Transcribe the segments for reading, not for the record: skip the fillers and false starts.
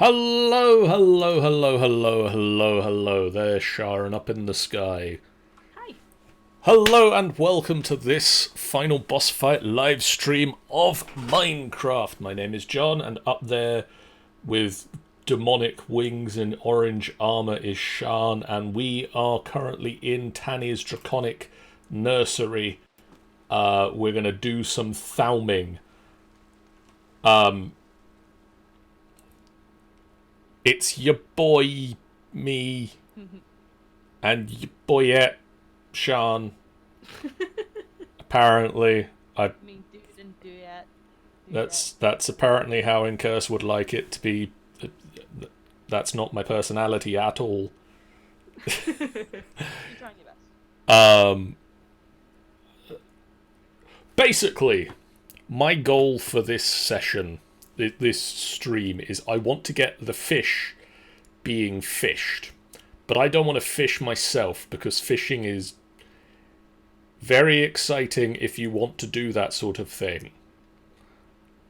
Hello, hello, hello, hello, hello, hello there, Sharon up in the sky. Hi. Hello and welcome to this final boss fight live stream of Minecraft. My name is John, and up there with demonic wings and orange armor is Shan, and we are currently in Tanny's Draconic Nursery. We're gonna do some thauming. It's your boy, me, and your boyette, Sean. Apparently, I Me dude and duet. that's apparently how Incurse would like it to be. That's not my personality at all. You're trying your best. Um, Basically, my goal for this session, this stream, is I want to get the fish being fished, but I don't want to fish myself because fishing is very exciting if you want to do that sort of thing.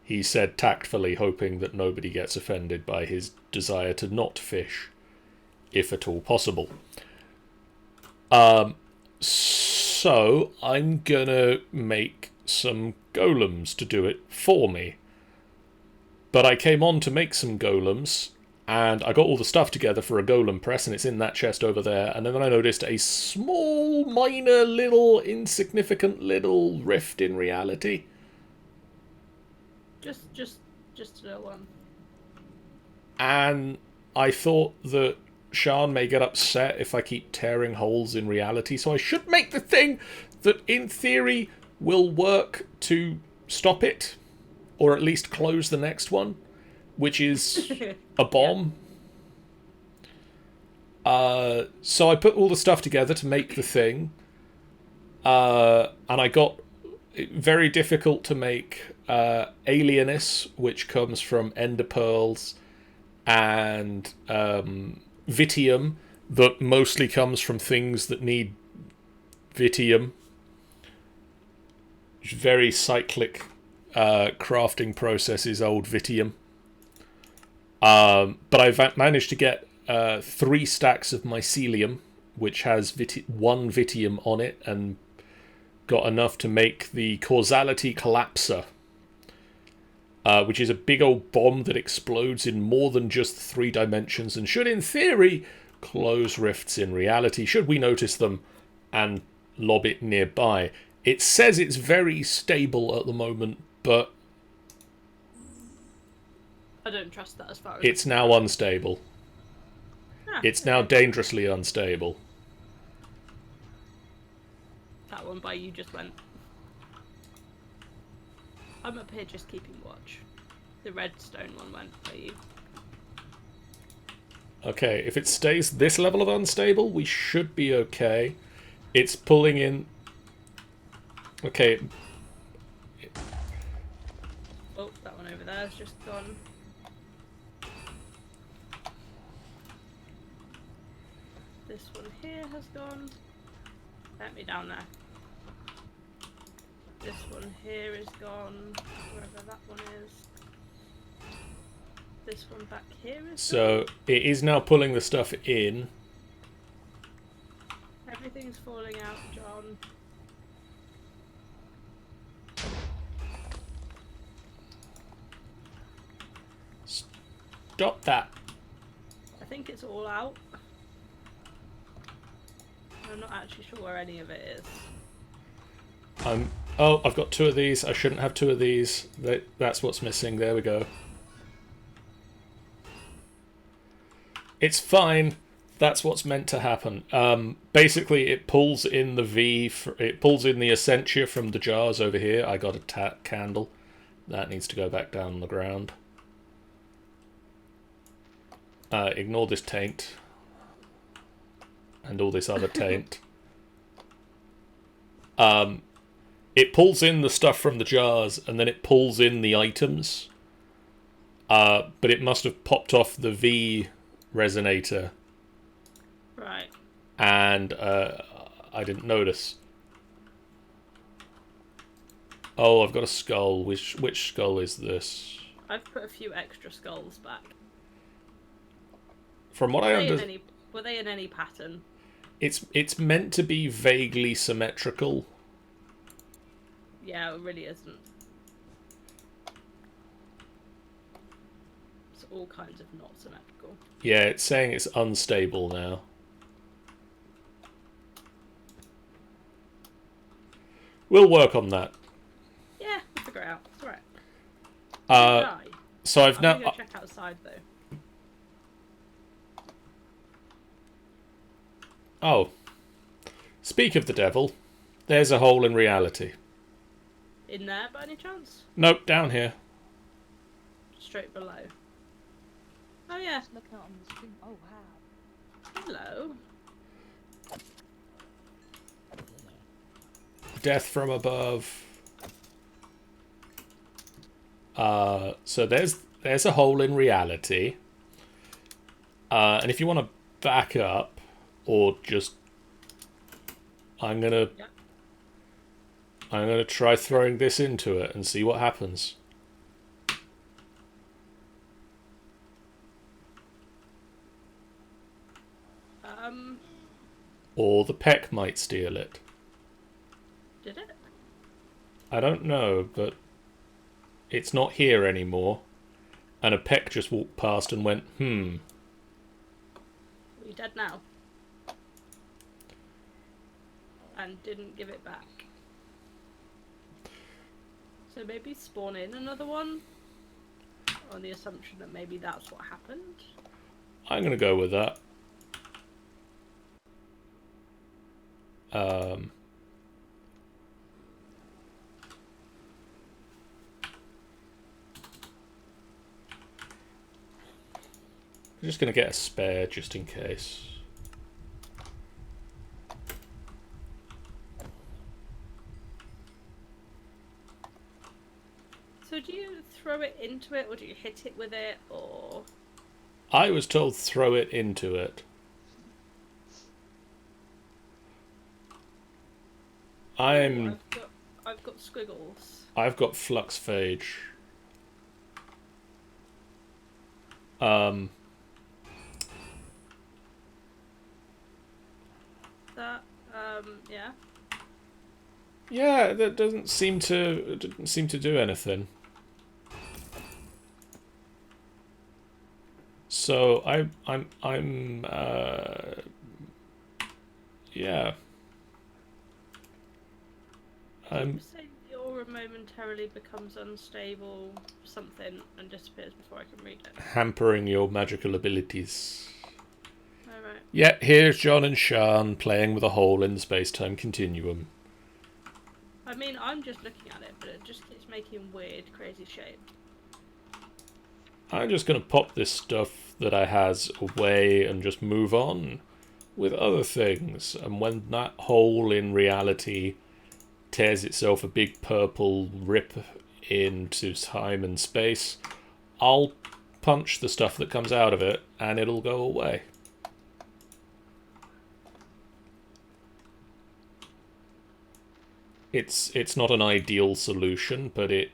He said tactfully, hoping that nobody gets offended by his desire to not fish, if at all possible. So I'm gonna make some golems to do it for me. But I came on to make some golems, and I got all the stuff together for a golem press, and it's in that chest over there. And then I noticed a small, minor, little, insignificant little rift in reality. Just a little one. And I thought that Shan may get upset if I keep tearing holes in reality, so I should make the thing that, in theory, will work to stop it, or at least close the next one, which is a bomb. So I put all the stuff together to make the thing, and I got very difficult to make Alienis, which comes from Ender Pearls, and Vitium, that mostly comes from things that need Vitium. Very cyclic crafting processes, old Vitium. But I've managed to get 3 stacks of mycelium, which has one Vitium on it, and got enough to make the Causality Collapser, which is a big old bomb that explodes in more than just 3 dimensions and should, in theory, close rifts in reality, should we notice them and lob it nearby. It says it's very stable at the moment, but I don't trust that as far as it's now unstable. It's now dangerously unstable. That one by you just went. I'm up here just keeping watch. The redstone one went by you. Okay, if it stays this level of unstable, we should be okay. It's pulling in... Okay. Oh, that one over there has just gone. This one here has gone. Let me down there. This one here is gone, wherever that one is. This one back here is So gone. it is now pulling the stuff in. Everything's falling out, John. Stop that. I think it's all out. I'm not actually sure where any of it is. Oh, I've got 2 of these. I shouldn't have 2 of these. That's what's missing. There we go. It's fine. That's what's meant to happen. Basically, it pulls in the it pulls in the Essentia from the jars over here. I got a candle. That needs to go back down on the ground. Ignore this taint. And all this other taint. It pulls in the stuff from the jars, and then it pulls in the items. But it must have popped off the V resonator. Right. And I didn't notice. Oh, I've got a skull. Which skull is this? I've put a few extra skulls back. From what I Were they in understand, any? Were they in any pattern? it's meant to be vaguely symmetrical. Yeah, it really isn't. It's all kinds of not symmetrical. Yeah, it's saying it's unstable now. We'll work on that. Yeah, we'll figure it out. It's alright. Uh, so I've I'm now. gonna go check outside though. Oh, speak of the devil, there's a hole in reality. In there, by any chance? Nope, down here. Straight below. Oh yeah. Just looking out on the screen. Oh wow. Hello. Death from above. So there's a hole in reality. And if you want to back up, or just, I'm gonna try throwing this into it and see what happens. Or the peck might steal it. Did it? I don't know, but it's not here anymore. And a peck just walked past and went, Are you dead now? And didn't give it back. So maybe spawn in another one? On the assumption that maybe that's what happened? I'm gonna go with that. I'm just gonna get a spare just in case. So do you throw it into it, or do you hit it with it, or...? I was told throw it into it. I've got squiggles. I've got flux phage. That, yeah. Yeah, that doesn't seem to do anything. So I'm yeah. You say the aura momentarily becomes unstable, something, and disappears before I can read it. Hampering your magical abilities. Alright. Yeah, here's John and Sean playing with a hole in the space-time continuum. I mean, I'm just looking at it, but it just keeps making weird, crazy shapes. I'm just going to pop this stuff that I has away and just move on with other things. And when that hole in reality tears itself a big purple rip into time and space, I'll punch the stuff that comes out of it and it'll go away. It's not an ideal solution, but it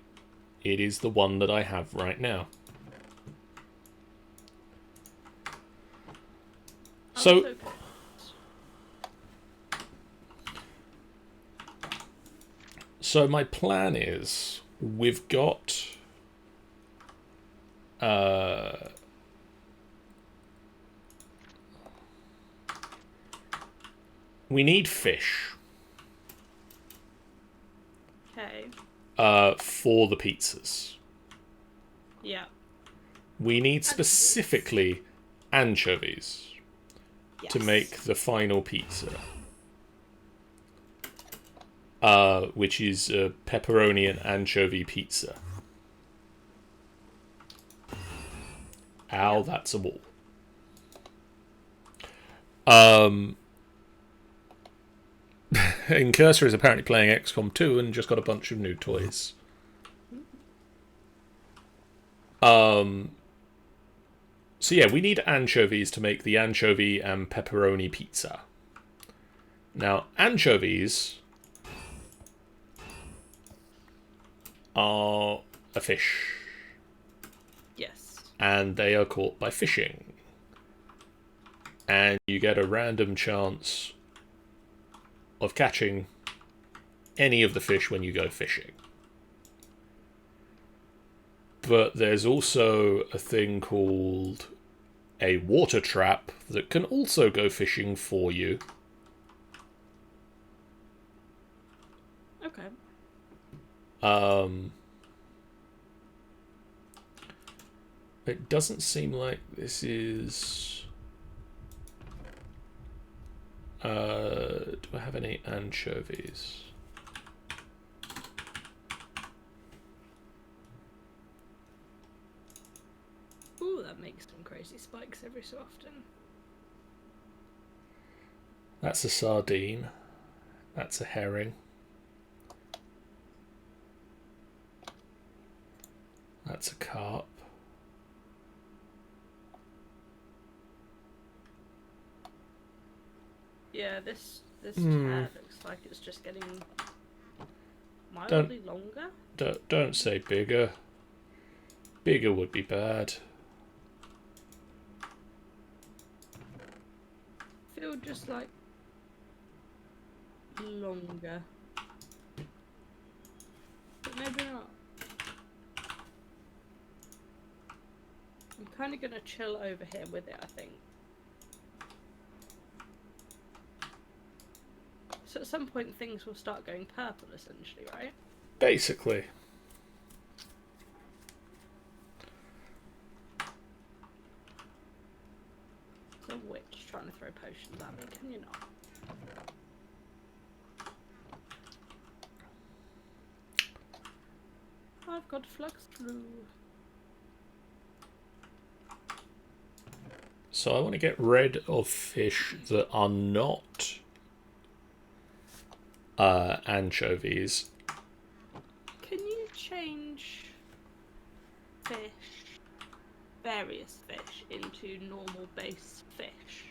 is the one that I have right now. So my plan is we've got we need fish. Okay. For the pizzas. Yeah. We need specifically anchovies. Yes. To make the final pizza. Which is a pepperoni and anchovy pizza. Ow, that's a wall. Incursor is apparently playing XCOM 2 and just got a bunch of new toys. So yeah, we need anchovies to make the anchovy and pepperoni pizza. Now, anchovies are a fish. Yes. And they are caught by fishing. and you get a random chance of catching any of the fish when you go fishing. But there's also a thing called a water trap that can also go fishing for you. Okay. It doesn't seem like this is... do I have any anchovies? Ooh, that makes some crazy spikes every so often. That's a sardine. That's a herring. That's a carp. Yeah, this tab looks like it's just getting mildly longer. Don't say bigger. Bigger would be bad. Feel just like longer, but maybe not. I'm kind of gonna chill over here with it, I think. So at some point things will start going purple, essentially, right? Basically. It's a witch trying to throw potions at me, can you not? I've got flux through. So I want to get rid of fish that are not anchovies. Can you change fish, various fish, into normal base fish?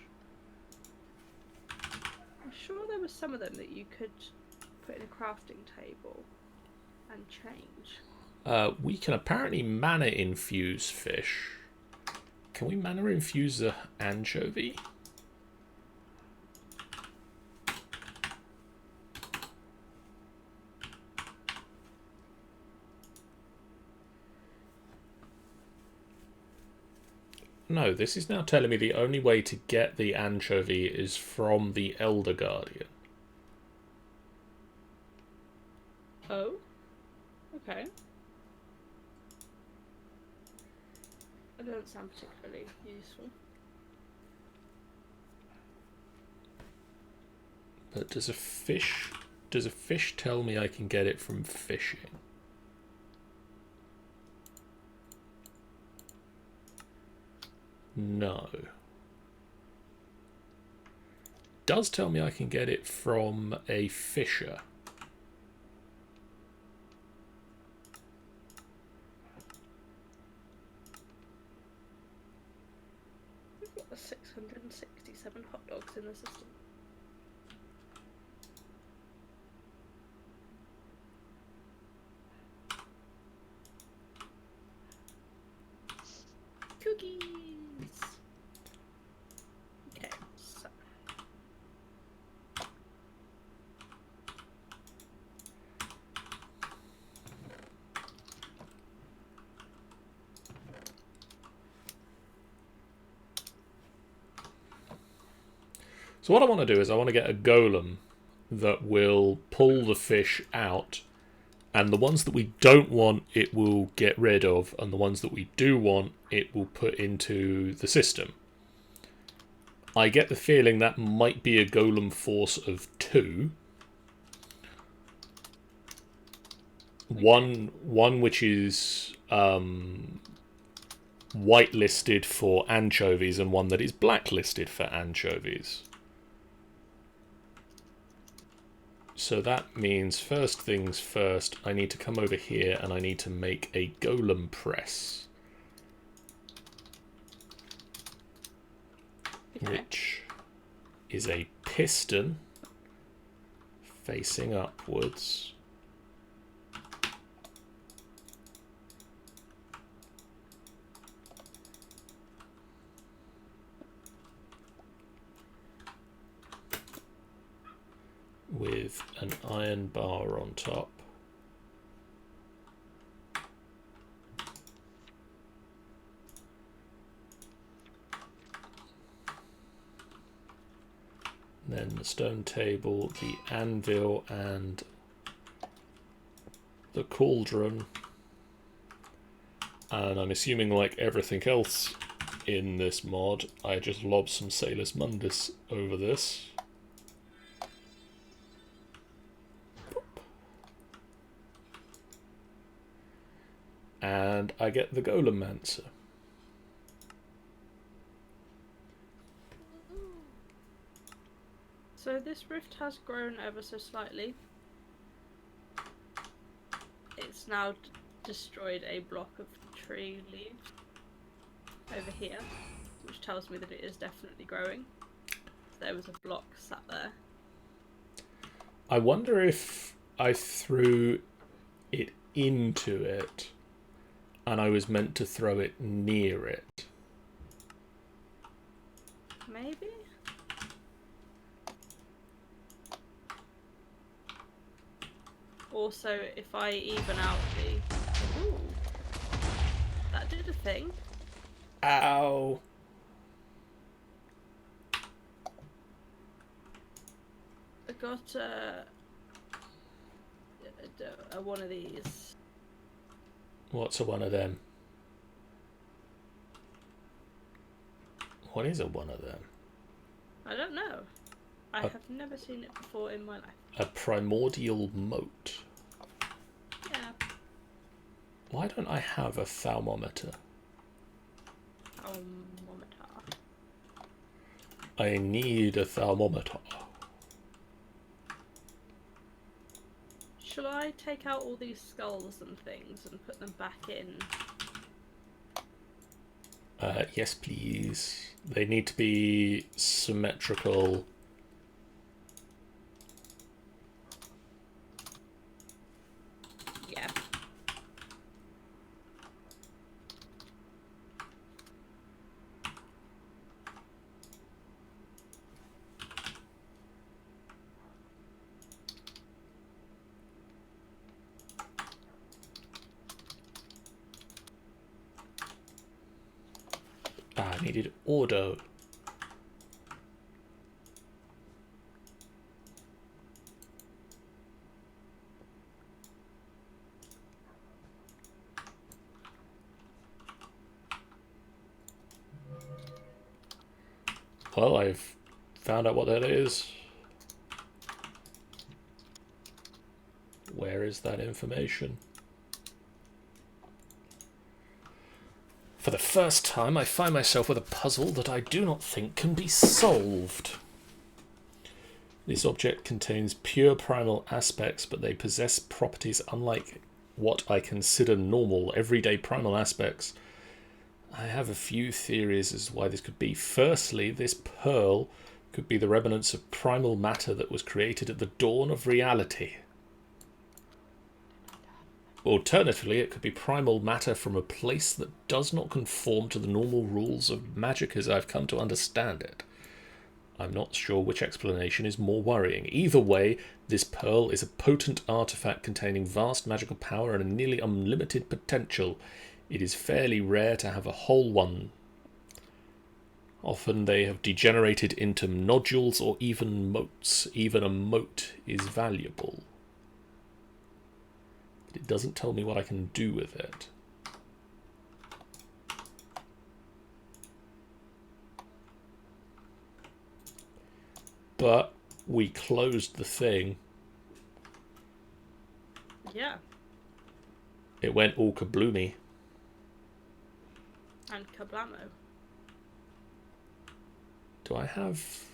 I'm sure there were some of them that you could put in a crafting table and change. We can apparently mana infuse fish. Can we mana infuse the anchovy? No, this is now telling me the only way to get the anchovy is from the Elder Guardian. Oh? Okay. That doesn't sound particularly useful. But does a fish tell me I can get it from fishing? No. Does tell me I can get it from a fisher. We've got the 667 hot dogs in the system. Cookies! Okay, so. So what I want to do is I want to get a golem that will pull the fish out, and the ones that we don't want it will get rid of, and the ones that we do want it will put into the system. I get the feeling that might be a golem force of 2. One which is whitelisted for anchovies and one that is blacklisted for anchovies. So that means, first things first, I need to come over here and I need to make a golem press. Okay. Which is a piston facing upwards. an iron bar on top. Then the stone table, the anvil, and the cauldron. And I'm assuming, like everything else in this mod, I just lob some Salus Mundus over this. And I get the Golemancer. So this rift has grown ever so slightly. It's now destroyed a block of tree leaves over here, which tells me that it is definitely growing. There was a block sat there. I wonder if I threw it into it and I was meant to throw it near it. Maybe? Also, if I even out the... Ooh. That did a thing. Ow. I got one of these. What's a one of them? What is a one of them? I don't know. I have never seen it before in my life. A primordial moat. Yeah. Why don't I have a thermometer? Thermometer. I need a thermometer. Shall I take out all these skulls and things and put them back in? Yes, please. They need to be symmetrical. Yeah. I needed ordo. Well, I've found out what that is. Where is that information? For the first time, I find myself with a puzzle that I do not think can be solved. This object contains pure primal aspects, but they possess properties unlike what I consider normal, everyday primal aspects. I have a few theories as to why this could be. Firstly, this pearl could be the remnants of primal matter that was created at the dawn of reality. Alternatively, it could be primal matter from a place that does not conform to the normal rules of magic as I've come to understand it. I'm not sure which explanation is more worrying. Either way, this pearl is a potent artifact containing vast magical power and a nearly unlimited potential. It is fairly rare to have a whole one. Often they have degenerated into nodules or even motes. Even a mote is valuable. But it doesn't tell me what I can do with it. But we closed the thing. Yeah. It went all kabloomy. And kablamo. Do I have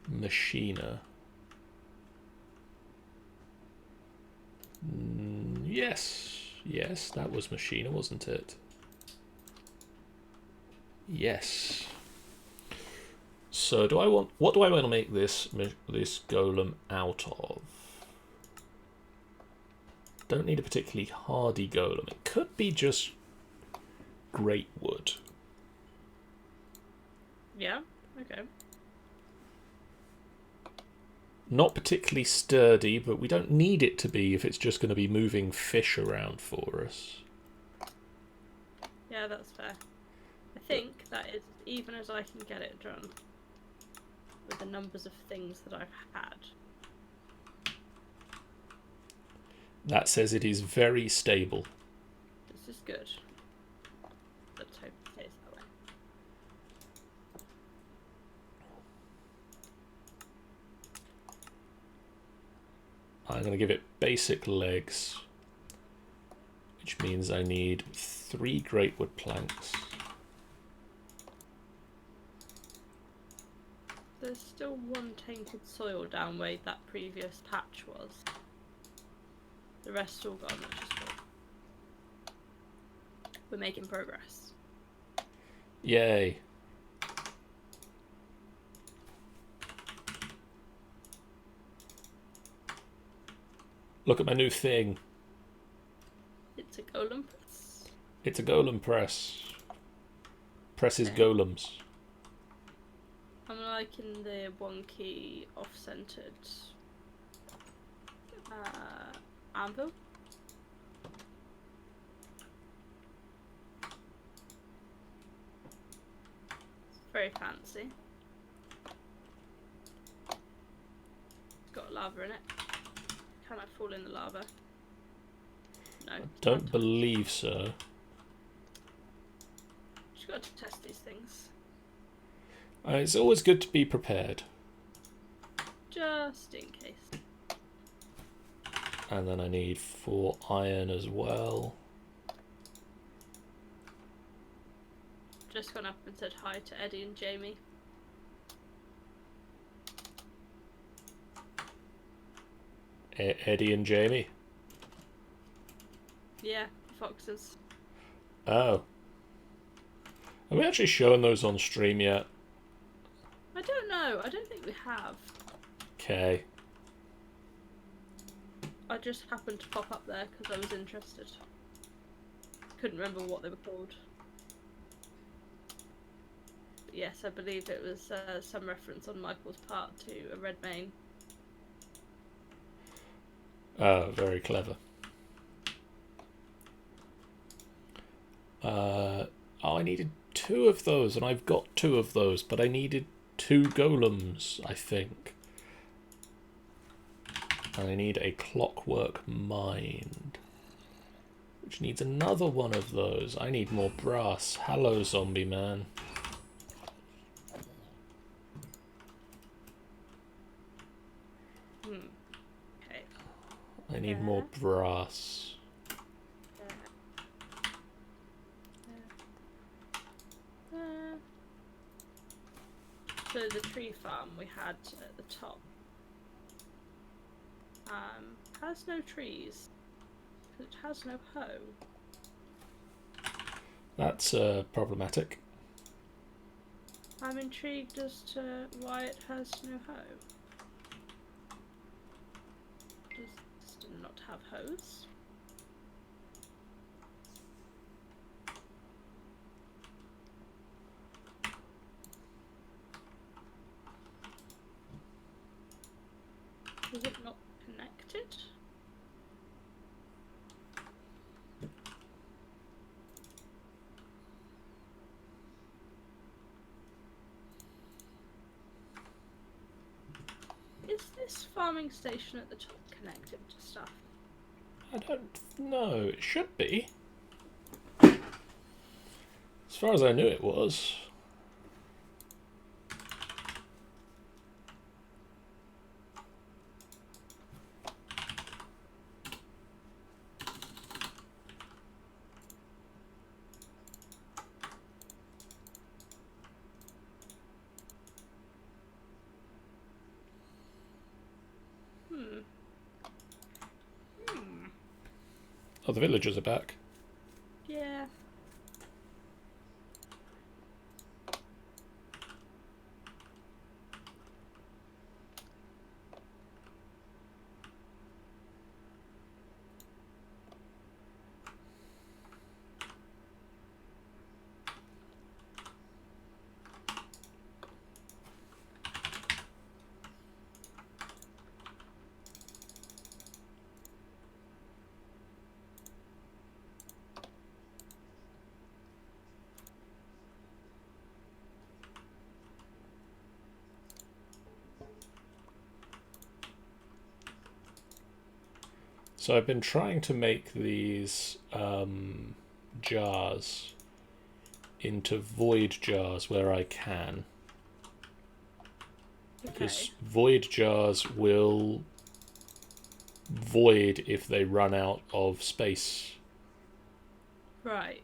Machina? Yes, that was Machina, wasn't it? Yes. So what do I want to make this golem out of? Don't need a particularly hardy golem. It could be just great wood. Yeah, okay. Not particularly sturdy, but we don't need it to be if it's just going to be moving fish around for us. Yeah, that's fair. I think that is even as I can get it done with the numbers of things that I've had. That says it is very stable. This is good. Let's hope it stays that way. I'm going to give it basic legs, which means I need 3 great wood planks. There's still one tainted soil down where that previous patch was. The rest's all gone, which is good. We're making progress. Yay. Look at my new thing. It's a golem press. It's a golem press. Presses Okay. golems. I'm liking the wonky off-centered anvil. It's very fancy. It's got lava in it. Can I fall in the lava? No. Don't believe so. Just got to test these things. It's always good to be prepared. Just in case. And then I need 4 iron as well. Just gone up and said hi to Eddie and Jamie. Eddie and Jamie. Yeah, foxes. Oh. Have we actually shown those on stream yet? I don't know. I don't think we have. Okay. I just happened to pop up there because I was interested. Couldn't remember what they were called. But yes, I believe it was some reference on Michael's part to a red mane. Oh, very clever. Oh, I needed 2 of those, and I've got 2 of those, but I needed 2 golems, I think. And I need a clockwork mind, which needs another one of those. I need more brass. Hello, zombie man. Okay. I need more brass. So the tree farm we had at the top has no trees. It has no hoe. That's problematic. I'm intrigued as to why it has no hoe. Does it not have hoes? Is it not connected? Is this farming station at the top connected to stuff? I don't know. It should be. As far as I knew it was. Oh, the villagers are back. Yeah. So I've been trying to make these jars into void jars where I can. Because void jars will void if they run out of space. Right.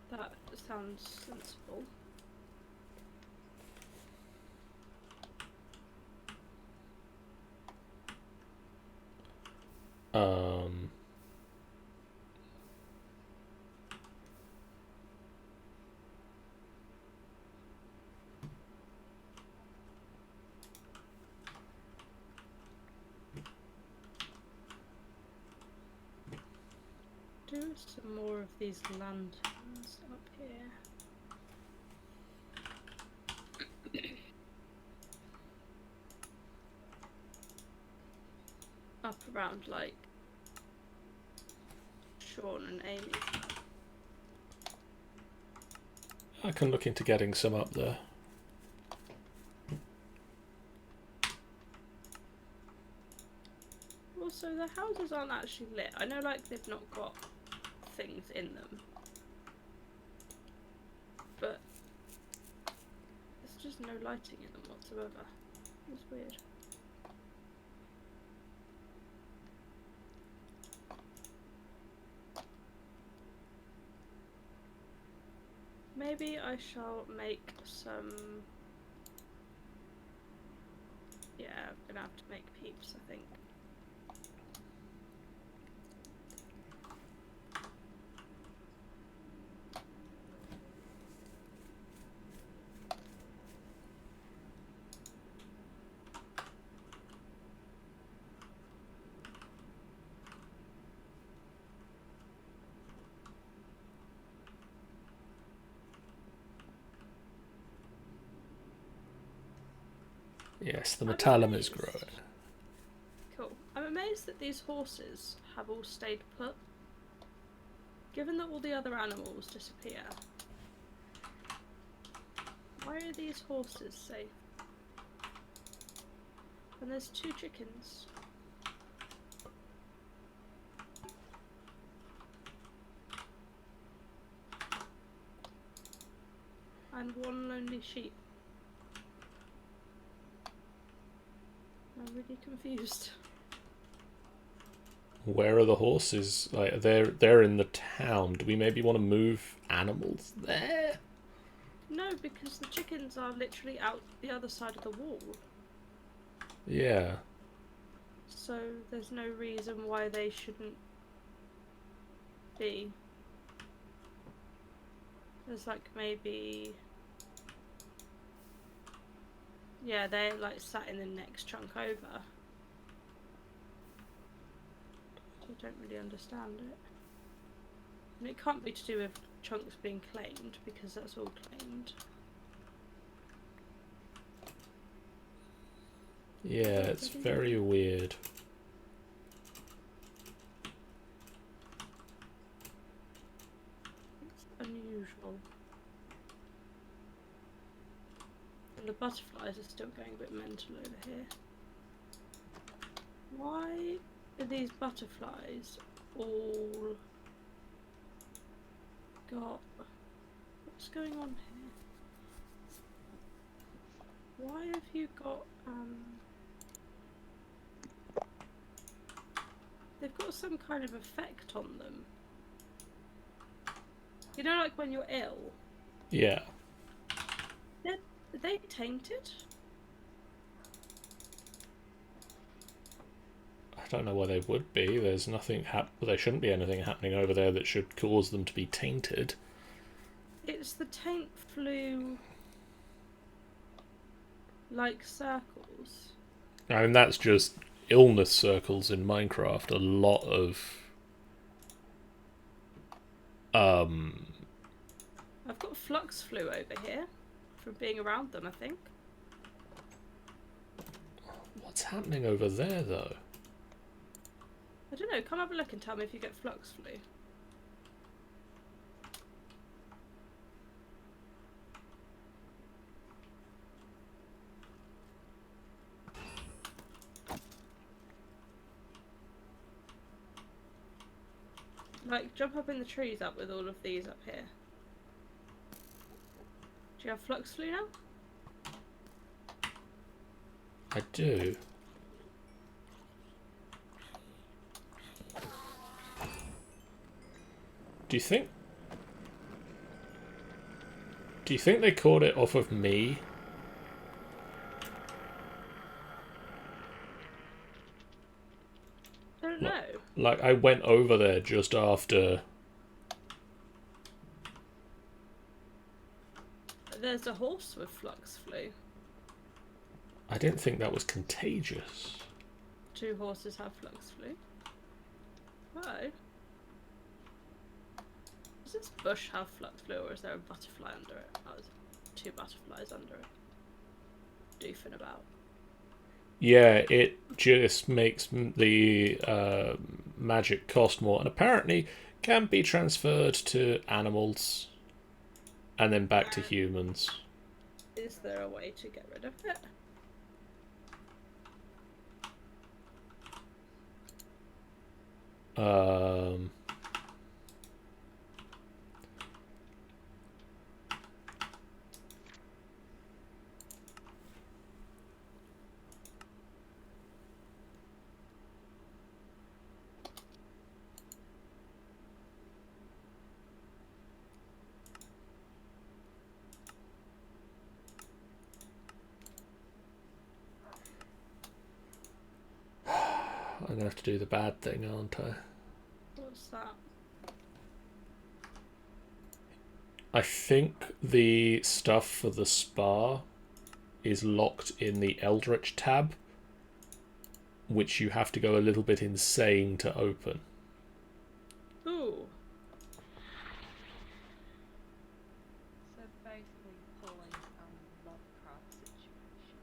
That sounds sensible. Um, Do some more of these lanterns up here. Up around like Sean and Amy's. I can look into getting some up there. Also, the houses aren't actually lit. I know, like, they've not got things in them, but there's just no lighting in them whatsoever. It's weird. Maybe I shall make some... Yeah, I'm gonna have to make peeps, I think. Yes, the metallum is growing. Cool. I'm amazed that these horses have all stayed put. Given that all the other animals disappear, why are these horses safe? And there's 2 chickens. And 1 lonely sheep. I'm really confused. Where are the horses? Like they're in the town. Do we maybe want to move animals there? No, because the chickens are literally out the other side of the wall. Yeah. So there's no reason why they shouldn't be. There's like maybe... Yeah, they're like sat in the next chunk over. I don't really understand it. And it can't be to do with chunks being claimed, because that's all claimed. Yeah, it's very weird. It's unusual. And the butterflies are still going a bit mental over here. Why are these butterflies all got... What's going on here? Why have you got, they've got some kind of effect on them. You know, like when you're ill? Yeah. Are they tainted? I don't know why they would be. There's nothing there shouldn't be anything happening over there that should cause them to be tainted. It's the taint flu like circles. I mean, that's just illness circles in Minecraft. A lot of I've got flux flu over here from being around them, I think. what's happening over there though? I don't know, come have a look and tell me if you get flux flu. Like, jump up in the trees up with all of these up here. Do you have flux flu now? I do. Do you think they caught it off of me? I don't know. Like, I went over there just after. There's a horse with flux flu. I didn't think that was contagious. 2 horses have flux flu. Oh. Does this bush have flux flu, or is there a butterfly under it? Oh, there's 2 butterflies under it. Doofing about. Yeah, it just makes the magic cost more, and apparently can be transferred to animals and then back to humans. Is there a way to get rid of it? I'm gonna have to do the bad thing, aren't I? What's that? I think the stuff for the spa is locked in the Eldritch tab, which you have to go a little bit insane to open. Ooh. So basically pulling Lovecraft situation.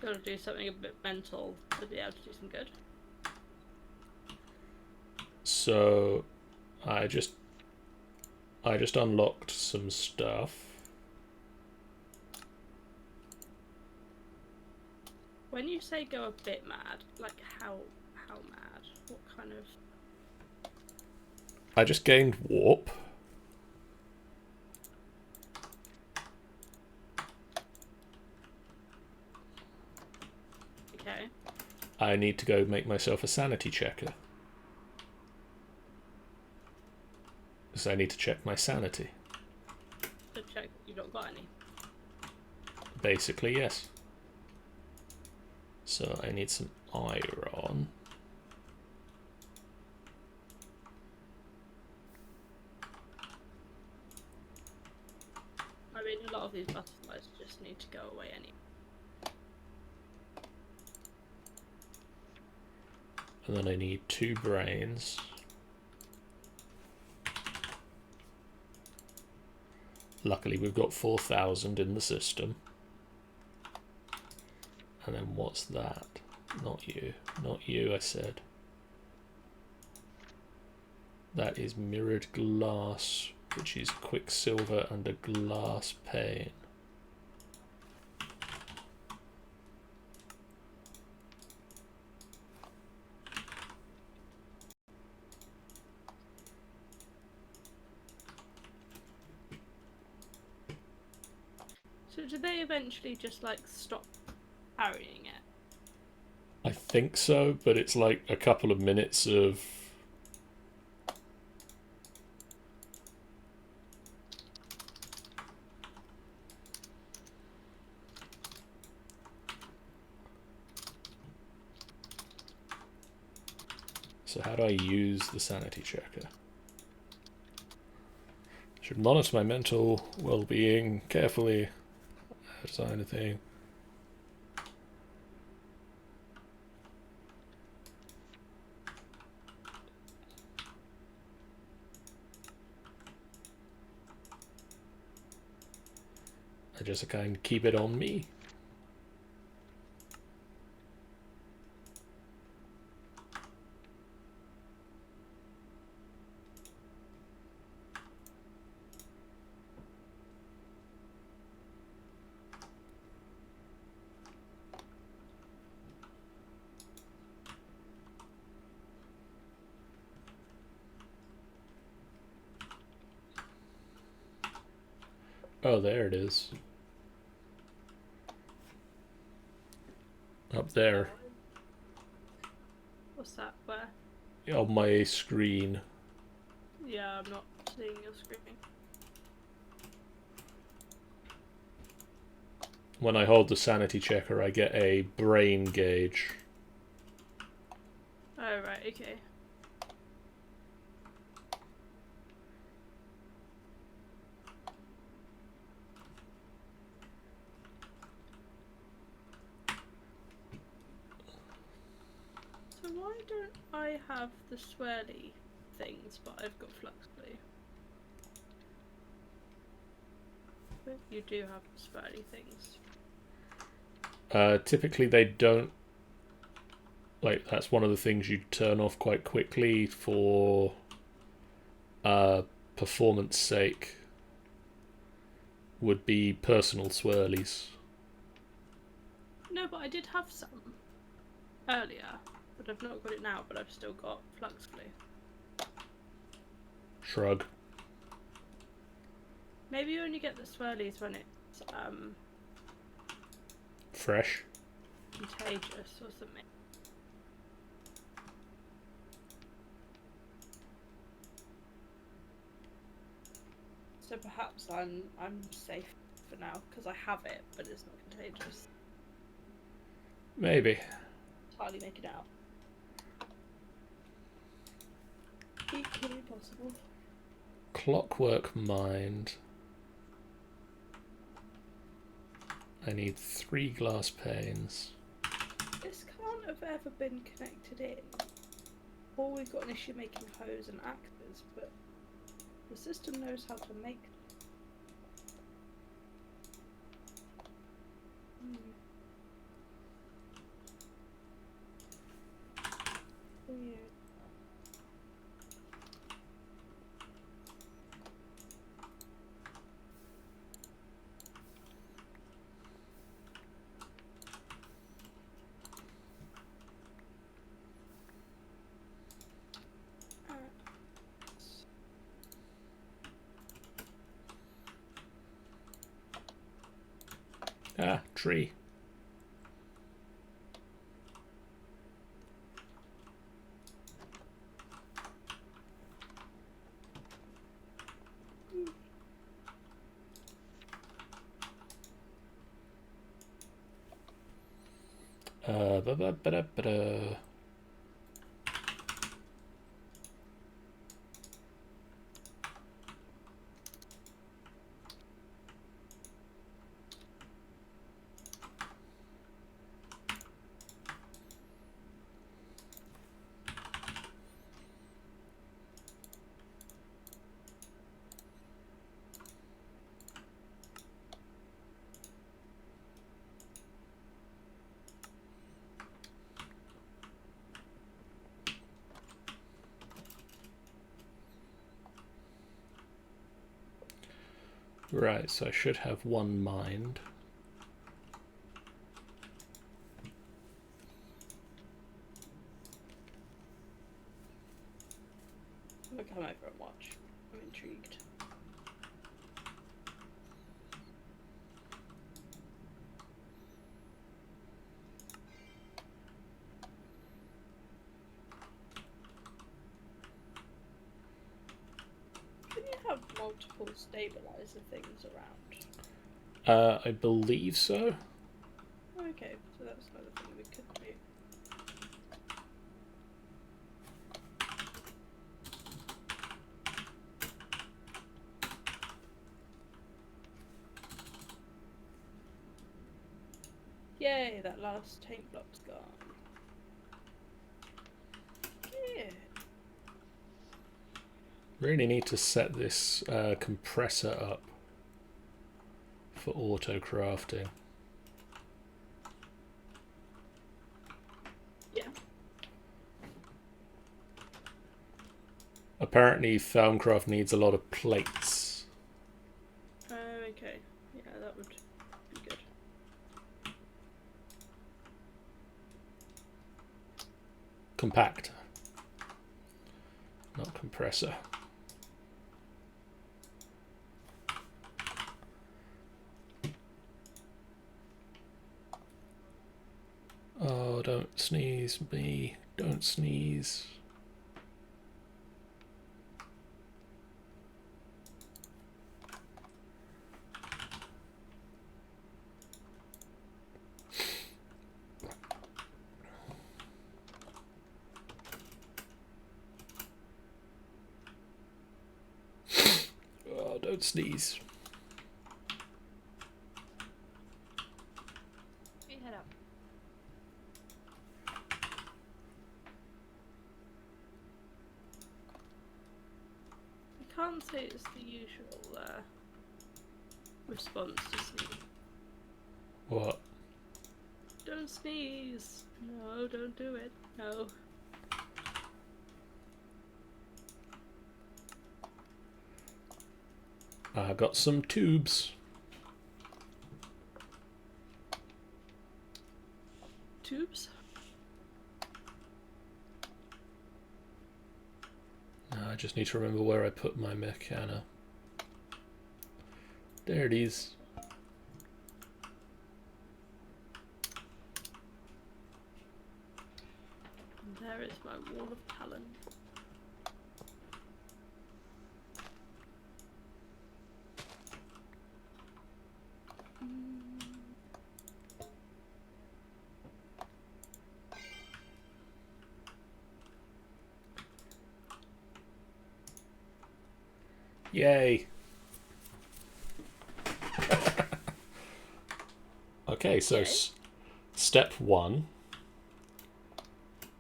Gotta do something a bit mental to be able to do some good. So I just unlocked some stuff. When you say go a bit mad, like how mad? What kind of... I just gained warp. Okay. I need to go make myself a sanity checker. Because I need to check my sanity. To check you've not got any. Basically, yes. So I need some iron. I mean, a lot of these butterflies just need to go away anyway. And then I need 2 brains. Luckily we've got 4,000 in the system. And then what's that? Not you. Not you, I said. That is mirrored glass, which is quicksilver and a glass pane. So do they eventually just like stop carrying it? I think so, but it's like a couple of minutes of... So how do I use the sanity checker? Should monitor my mental well-being carefully. Design anything. I just kind of keep it on me. Oh, there it is. Up there. What's that? Where? On my screen. Yeah, I'm not seeing your screen. When I hold the sanity checker, I get a brain gauge. Oh, right, okay. So why don't I have the swirly things, but I've got flux glue? But you do have the swirly things. Typically they don't. Like, that's one of the things you turn off quite quickly for performance sake. Would be personal swirlies. No, but I did have some earlier, but I've not got it now, but I've still got flux glue. Shrug. Maybe you only get the swirlies when it's Fresh. contagious or something. So perhaps I'm safe for now because I have it, but it's not contagious. Maybe. It's hardly make it out. Equally possible. Clockwork Mind. I need 3 glass panes. This can't have ever been connected in. Or we've got an issue making hose and axes, but the system knows how to make them. Weird. Ah, tree. Ba-ba-ba-da-ba-da. Right, so I should have 1 mind. I'm gonna come over and watch. I'm intrigued. Can you have multiple stabilizer things around? I believe so. Okay, so that's another thing we could do. Yay, that last tank block's gone. Yeah. Really need to set this compressor up for auto crafting. Yeah. Apparently Thalmcraft needs a lot of plates. Okay. Yeah, that would be good. Compactor. Not compressor. don't sneeze me. Don't sneeze. Oh, don't sneeze. You head up. I can't say it's the usual response to sneeze. What? Don't sneeze. No, don't do it. No. I got some tubes. Tubes? I just need to remember where I put my mechana. There it is. And there is my wall of talent. Yay. Okay, so Yay. Step 1.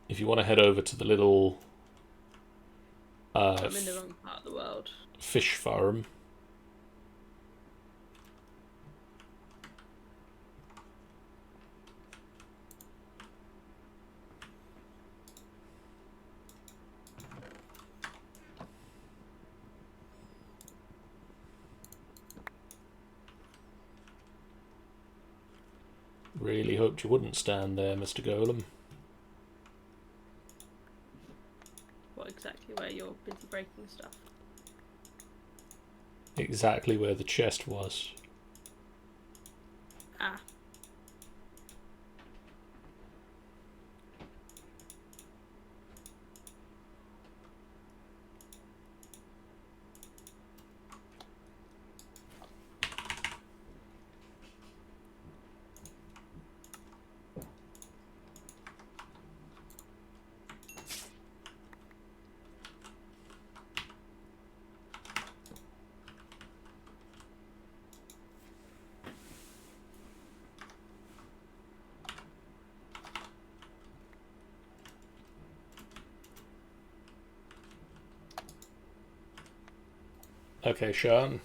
If you want to head over to the little I'm in the wrong part of the world. fish farm. Really hoped you wouldn't stand there, Mr. Golem. What exactly where you're busy breaking stuff? Exactly where the chest was. Ah. Okay, Sean.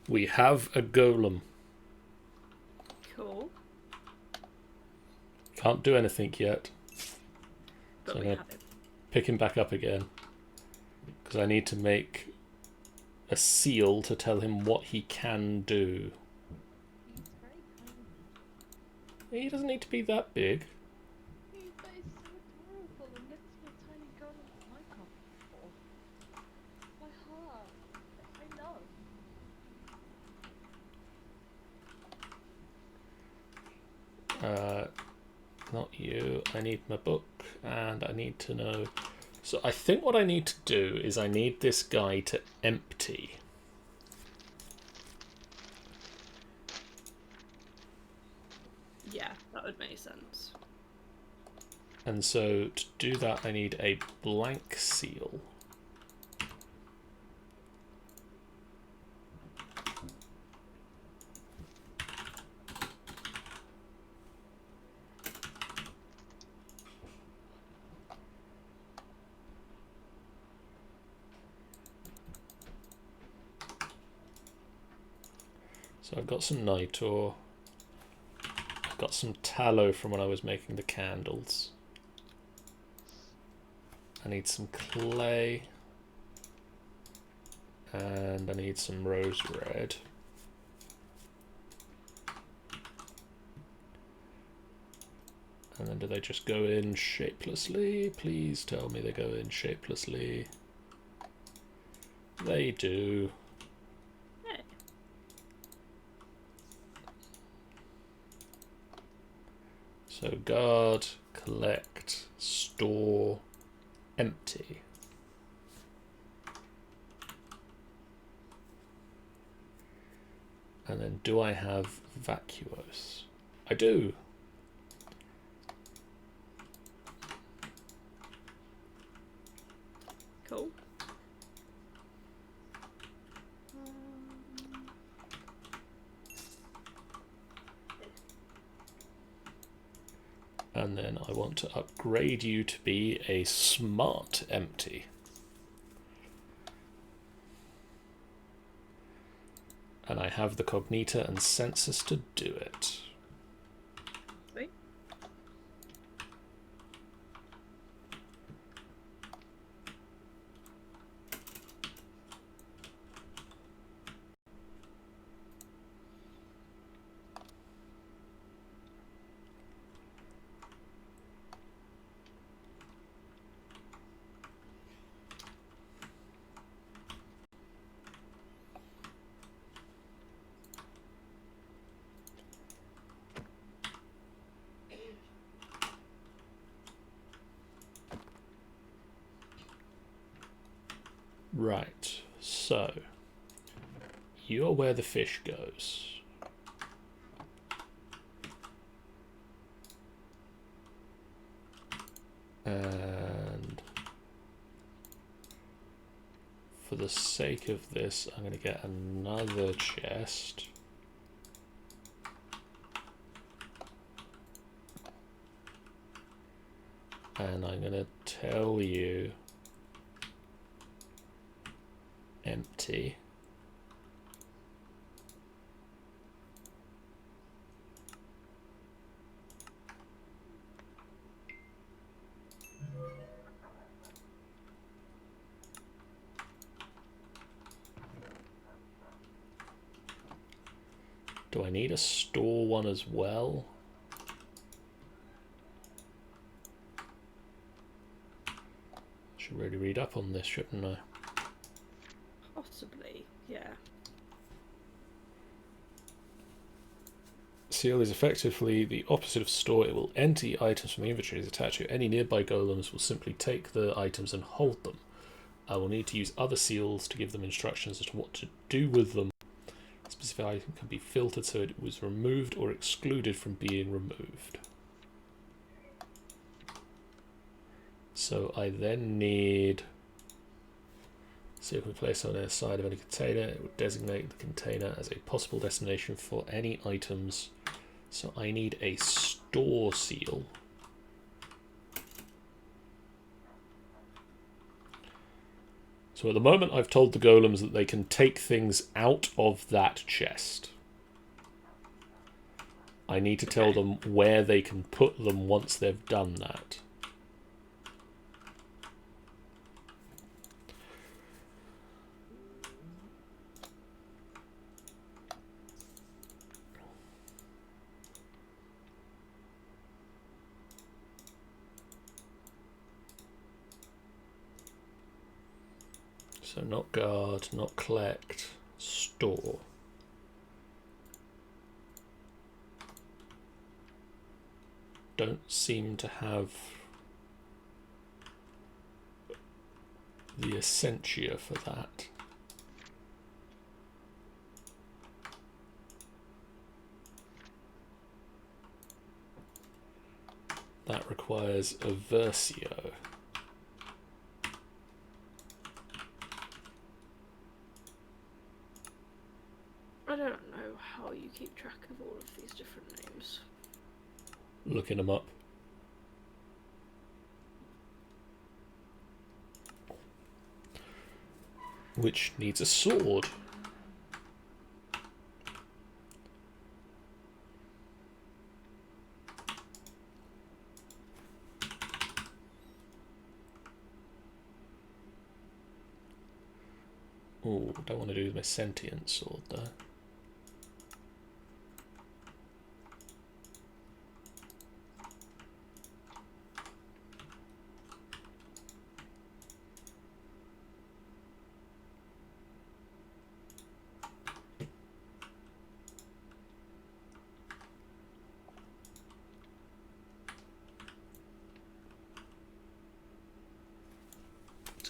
We have a golem. Cool. Can't do anything yet. But So we I'm have gonna it. pick him back up again. Because I need to make a seal to tell him what he can do. He's very tiny. He doesn't need to be that big. That is so adorable and next to a tiny girl on my cup before. My heart. I know. Not you. I need my book and I need to know. So I think what I need to do is I need this guy to empty. Yeah, that would make sense. And so to do that I need a blank seal. So I've got some night ore. I've got some tallow from when I was making the candles. I need some clay. And I need some rose red. And then do they just go in shapelessly? Please tell me they go in shapelessly. They do. Hey. So guard, collect, store, empty. And then do I have vacuos? I do. Cool. And then I want to upgrade you to be a smart empty. And I have the cognita and census to do it. Sweet. Right, so you're where the fish goes. And for the sake of this, I'm going to get another chest. And I'm going to tell you empty. Do I need a store one as well? Should really read up on this, shouldn't I? Possibly, yeah. Seal is effectively the opposite of store. It will empty items from inventories attached to any nearby golems will simply take the items and hold them. I will need to use other seals to give them instructions as to what to do with them. A specific item can be filtered so it was removed or excluded from being removed. So I then need seal can be placed on the side of any container. It would designate the container as a possible destination for any items. So I need a store seal. So at the moment I've told the golems that they can take things out of that chest. I need to tell them where they can put them once they've done that. So not guard, not collect, store. Don't seem to have the essentia for that. That requires a Versio. I don't know how you keep track of all of these different names. Looking them up. Which needs a sword. Oh, don't want to do my sentient sword though.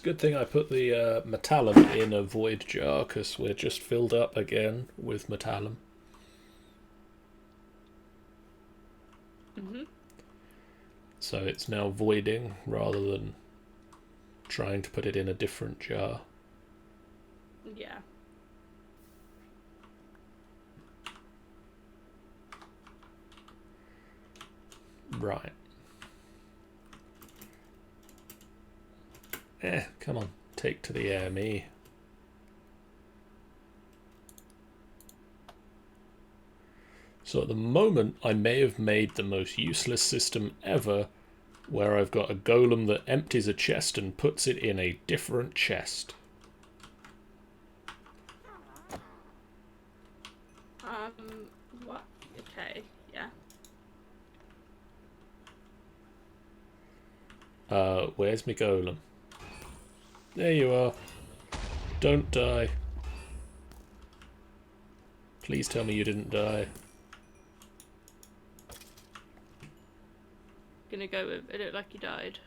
It's a good thing I put the metallum in a void jar, because we're just filled up again with metallum. Mm-hmm. So it's now voiding rather than trying to put it in a different jar. Yeah. Right. Come on. Take to the air, me. So at the moment, I may have made the most useless system ever, where I've got a golem that empties a chest and puts it in a different chest. What? Okay, yeah. Where's my golem? There you are. Don't die. Please tell me you didn't die. Gonna go with it looked like he died.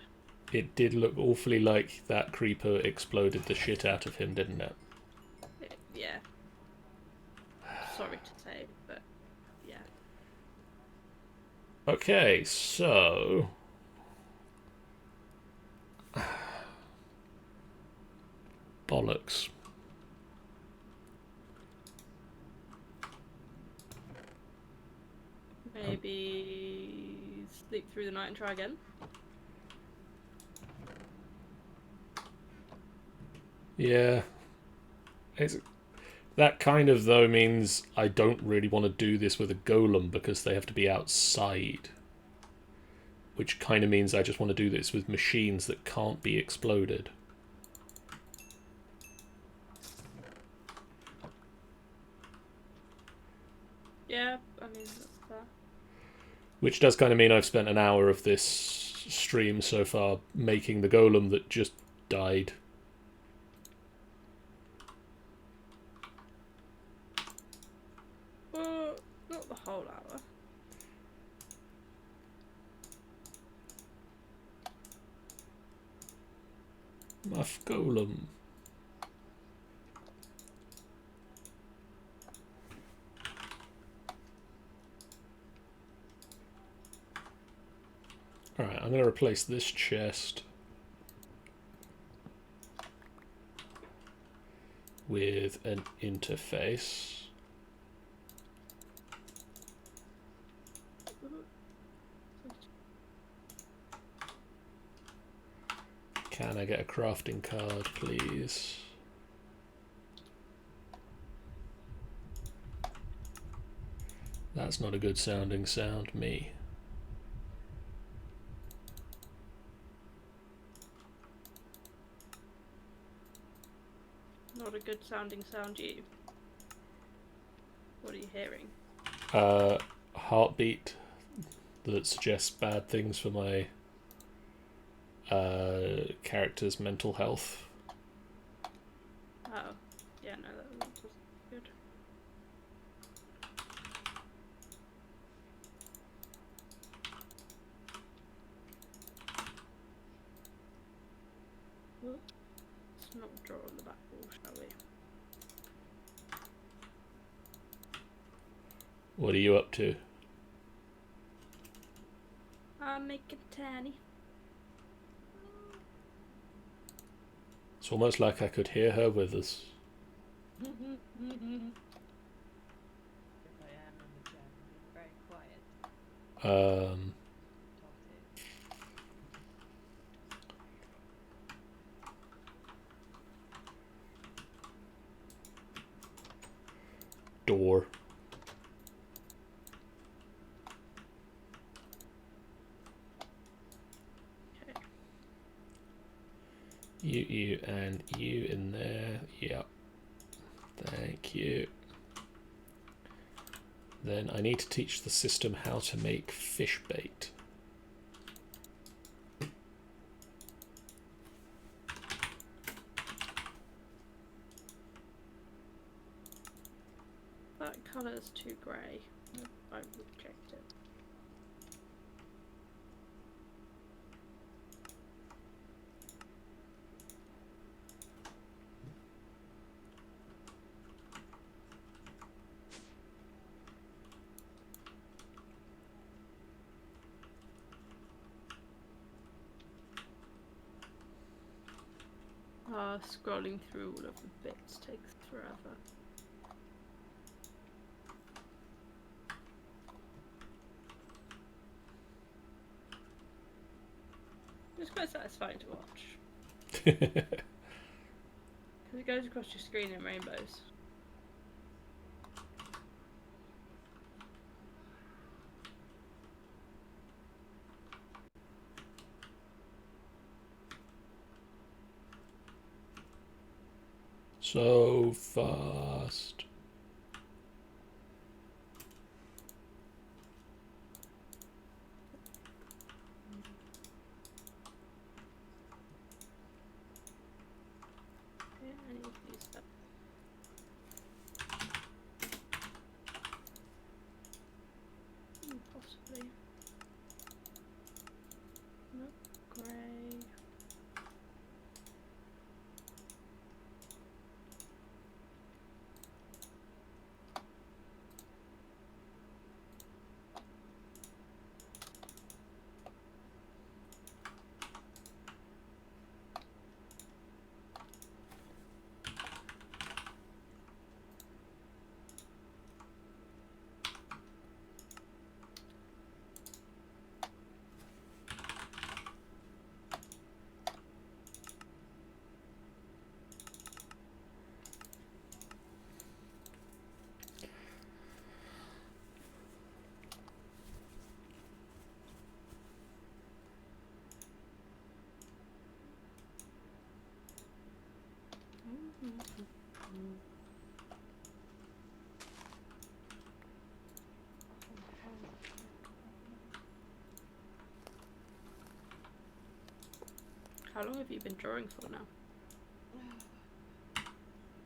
It did look awfully like that creeper exploded the shit out of him, didn't it? Yeah. Sorry to say, but yeah. Okay, so... bollocks. Maybe sleep through the night and try again. Yeah. That kind of, though, means I don't really want to do this with a golem because they have to be outside. Which kind of means I just want to do this with machines that can't be exploded. Yeah, I mean, that's fair. Which does kind of mean I've spent an hour of this stream so far making the golem that just died. Well, not the whole hour. Muff golem. Alright, I'm going to replace this chest with an interface. Can I get a crafting card, please? That's not a good sounding sound, me. Not a good sounding sound, you. What are you hearing? Heartbeat that suggests bad things for my character's mental health. Oh, yeah, no, that was good. Well, let's not draw on the back wall, shall we? What are you up to? I'm making tanny. It's almost like I could hear her with us. If I am in the gym, being very quiet. Talk Door. Okay. You, and you in there. Yep. Thank you. Then I need to teach the system how to make fish bait. That colour's too grey. I reject it. scrolling through all of the bits takes forever. It's quite satisfying to watch. Because it goes across your screen in rainbows. So fast. Yeah, I need to use that. Possibly. Nope. Grey. How long have you been drawing for now?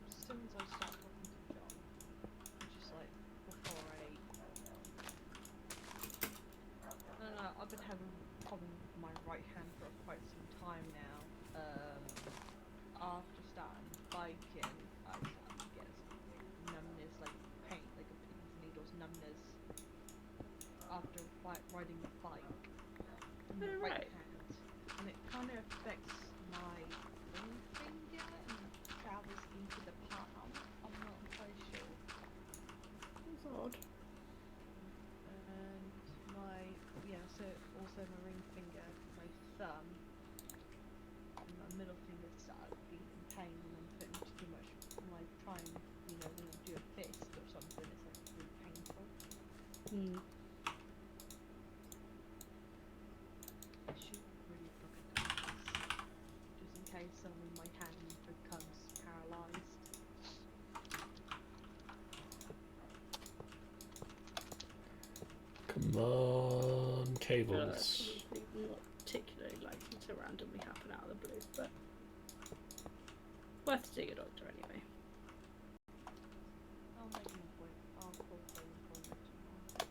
Since I started talking to John, which is like before I ate. I've been having a problem with my right hand for quite some time now. After starting biking, I started to get some numbness, like pain, like a pins and needles numbness after riding the bike in the right Right. hand, and it kind of affects my ring finger and travels into the palm. I'm not entirely sure. That's odd. And so also my ring finger, my thumb, and my middle finger start being in pain when I'm putting too much. When I try and when I do a fist or something, it's like really painful. I should really look at that, just in case suddenly my hand becomes paralyzed. Come on, That's cables. probably not particularly likely to randomly happen out of the blue, but worth seeing a doctor anyway. I'll make an appointment. I'll call for an appointment tomorrow.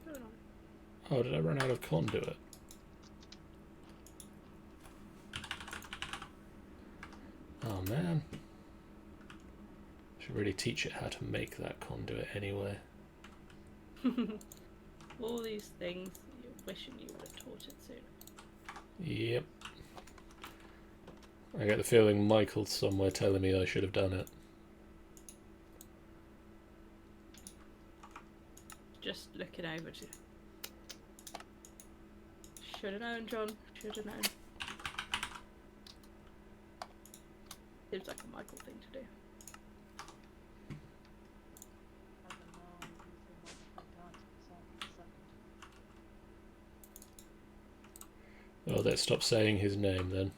Going on. Oh, did I run out of conduit? Oh man. Should really teach it how to make that conduit anyway. All these things you're wishing you would have taught it sooner. Yep. I get the feeling Michael's somewhere telling me I should have done it. Just looking over to. Should have known, John. Should have known. Seems like a Michael thing to do. I don't know. I'm using my second. Oh, let's stop saying his name then.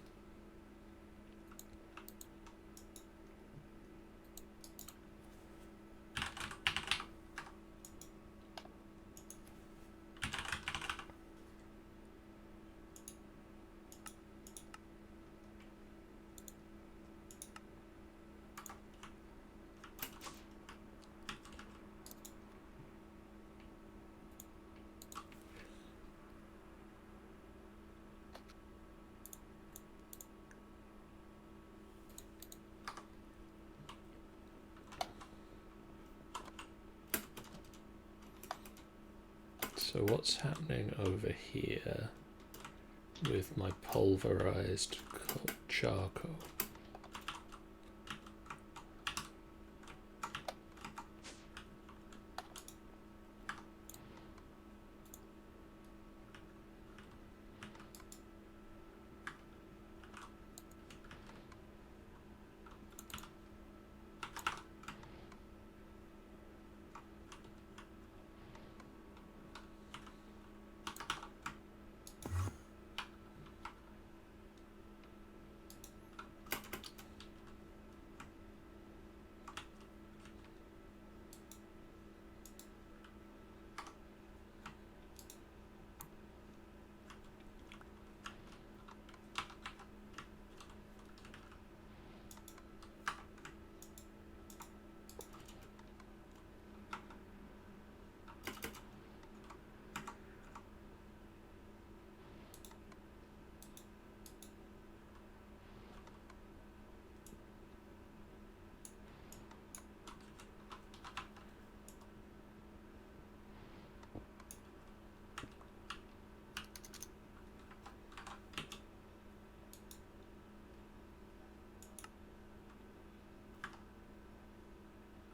So what's happening over here with my pulverized charcoal?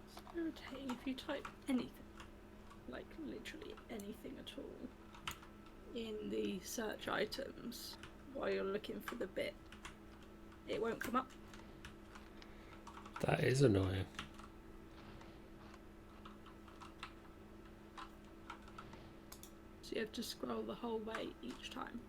It's irritating if you type anything, like literally anything at all, in the search items while you're looking for the bit. It won't come up. That is annoying. So you have to scroll the whole way each time.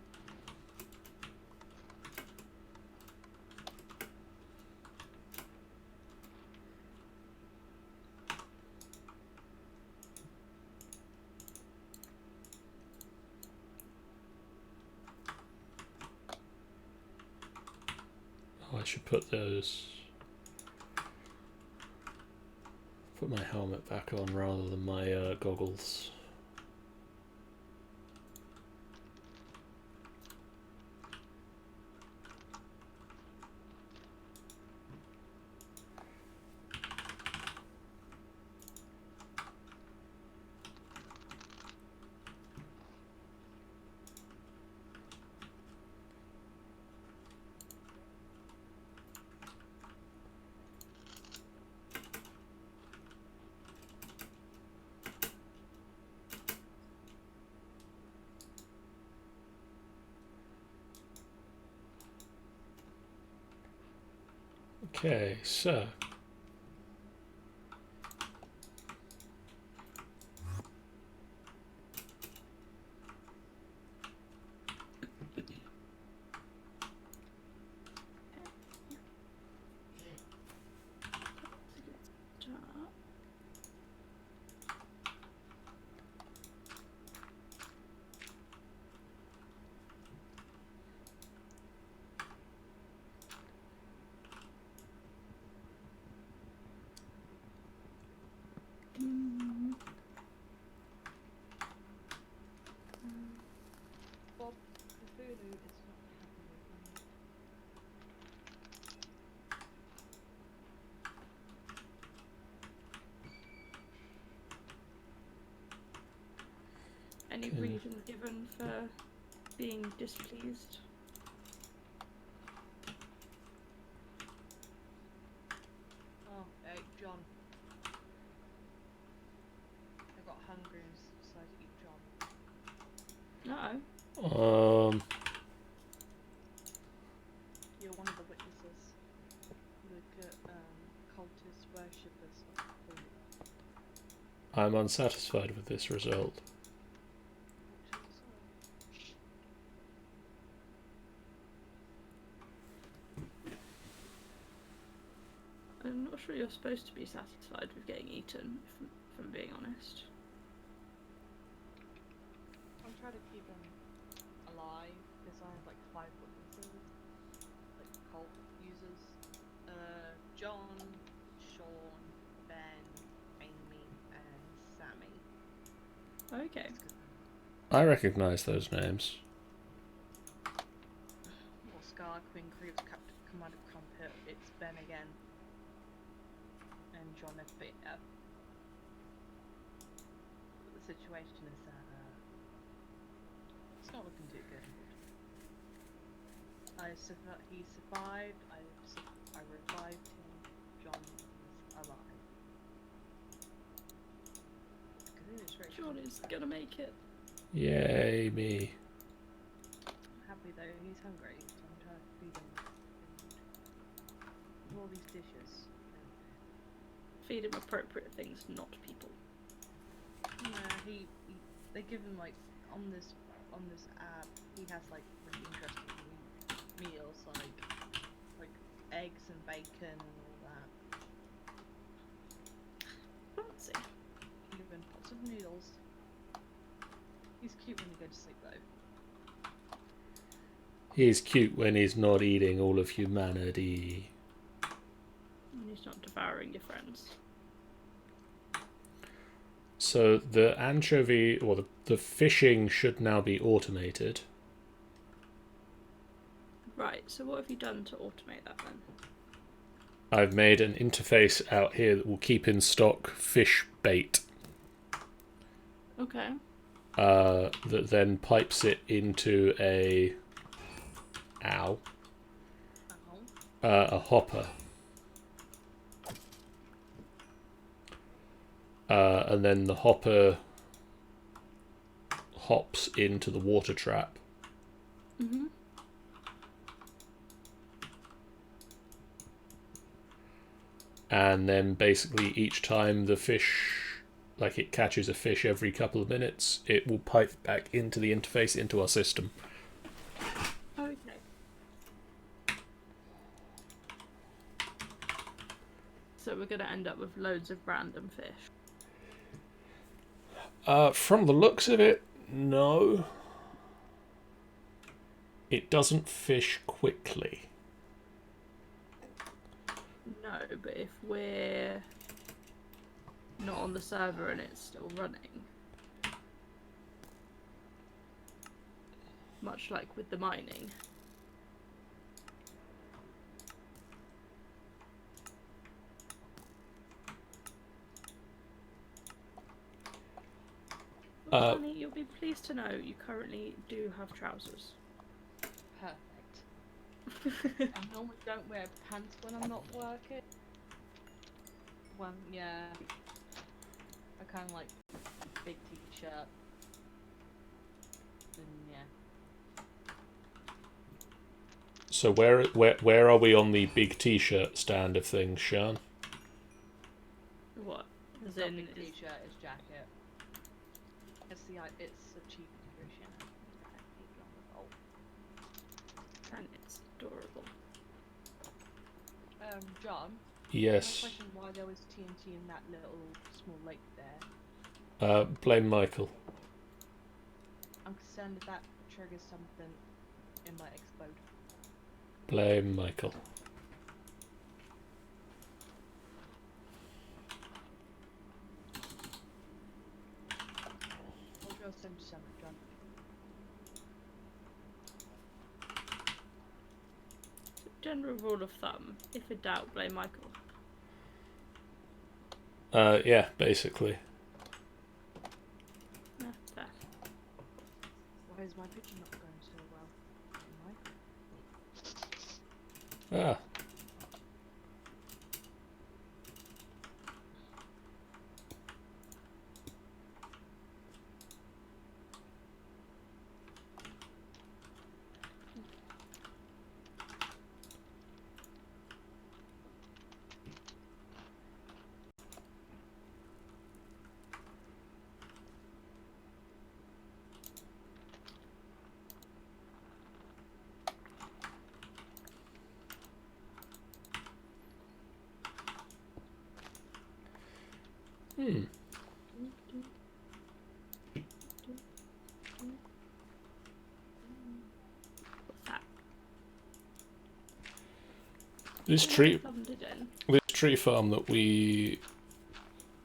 Oh, I should put those... Put my helmet back on rather than my goggles. Okay, so Bob, Cthulhu is not happy with me. Any Okay. reason given for being displeased? Oh, hey, John. I got hungry and decided to eat John. No. You're one of the witnesses. The cultist worshippers of Cthulhu. I'm unsatisfied with this result. I'm not sure you're supposed to be satisfied with getting eaten, if I'm being honest. I'm trying to keep them alive because I have like 5 witnesses, like cult users. John, Sean, Ben, Amy, and Sammy. Okay. I recognise those names. Scar, Queen Creeps, Captain Commander Crumpet, it's Ben again. And John F. The situation is that not looking too good. He survived. I revived him. John is alive. John is gonna make it. Yay, me. Happy though, he's hungry, so I'm trying to feed him food. All these dishes. Feed him appropriate things, not people. Yeah, they give him like on this app. He has like really interesting meals like eggs and bacon and all that. Fancy. Give him pots of noodles. He's cute when he goes to sleep though. He's cute when he's not eating all of humanity. And he's not devouring your friends. So the anchovy, or the fishing should now be automated. Right, so what have you done to automate that then? I've made an interface out here that will keep in stock fish bait. Okay. That then pipes it into a hopper. And then the hopper hops into the water trap. Mm-hmm. And then basically each time the fish, like it catches a fish every couple of minutes, it will pipe back into the interface into our system. Okay. So we're going to end up with loads of random fish. From the looks of it, no. It doesn't fish quickly. No, but if we're not on the server and it's still running, much like with the mining. Honey, you'll be pleased to know you currently do have trousers. Perfect. I normally don't wear pants when I'm not working. Well, yeah. I kind of like big t-shirt. And yeah. So where are we on the big t-shirt stand of things, Sean? What? It's As not in, big is t-shirt, it's jacket. It's a cheap version. and it's adorable. John? Yes. My question why there was TNT in that little small lake there. Blame Michael. I'm concerned if that triggers something, it might explode. Blame Michael. I'll go 77, John. General rule of thumb: if in doubt, blame Michael. Yeah, basically. Yeah, fair. Why is my picture not going so well? Ah. What's that? This tree farm that we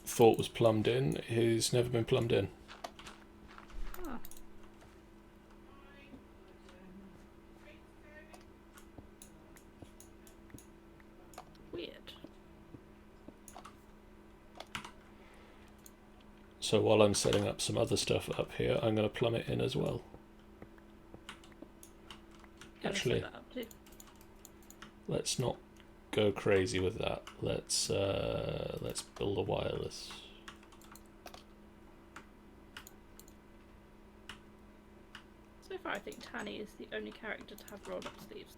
thought was plumbed in has never been plumbed in. Oh. Weird. So while I'm setting up some other stuff up here, I'm going to plumb it in as well. actually, set that up too. let's not go crazy with that. Let's build a wireless. So far, I think Tanny is the only character to have rolled up sleeves.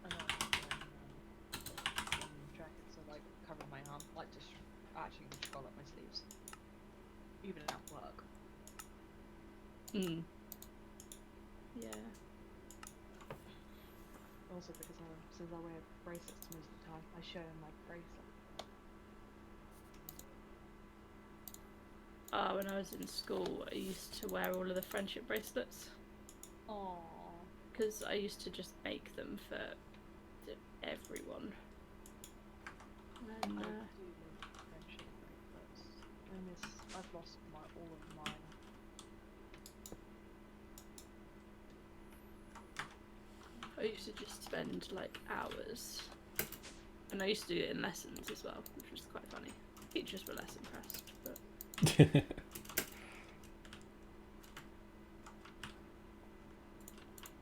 And then jackets are like cover my arm, like just actually just roll up my sleeves, even at work. Hmm. Yeah. Also because since I wear bracelets most of the time, I show my bracelet. When I was in school, I used to wear all of the friendship bracelets Aww. because I used to just make them for everyone. And I do love friendship bracelets. I've lost all of mine. I used to just spend like hours, and I used to do it in lessons as well, which was quite funny. Teachers were less impressed, but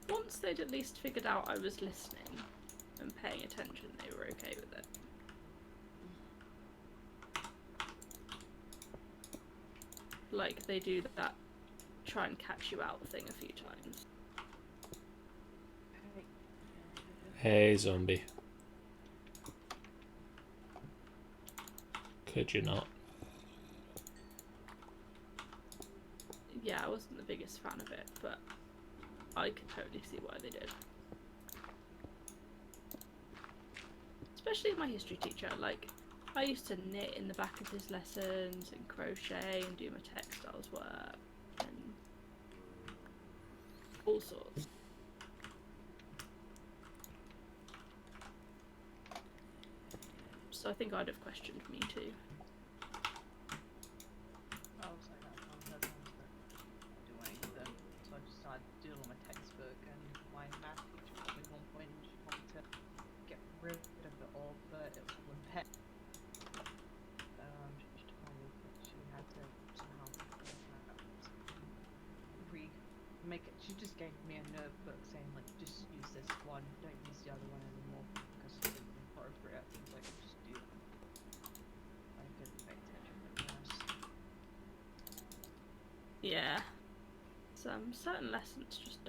once they'd at least figured out I was listening and paying attention, they were okay with it. Like, they do that try and catch you out thing a few times. Hey, zombie. Could you not? Yeah, I wasn't the biggest fan of it, but I could totally see why they did. Especially my history teacher, like, I used to knit in the back of his lessons and crochet and do my textiles work and all sorts. So I think I'd have questioned me too. I was like that one that do any of them. So I just started doing all my textbook, and my math teacher told me at one point she wanted to get rid of it all, but it was all in pen. She told me that she had to somehow make it. She just gave me a notebook saying like, just use this one, don't use the other one anymore because it's inappropriate. Things like just do them. I couldn't pay attention to the rest. Yeah. Some certain lessons just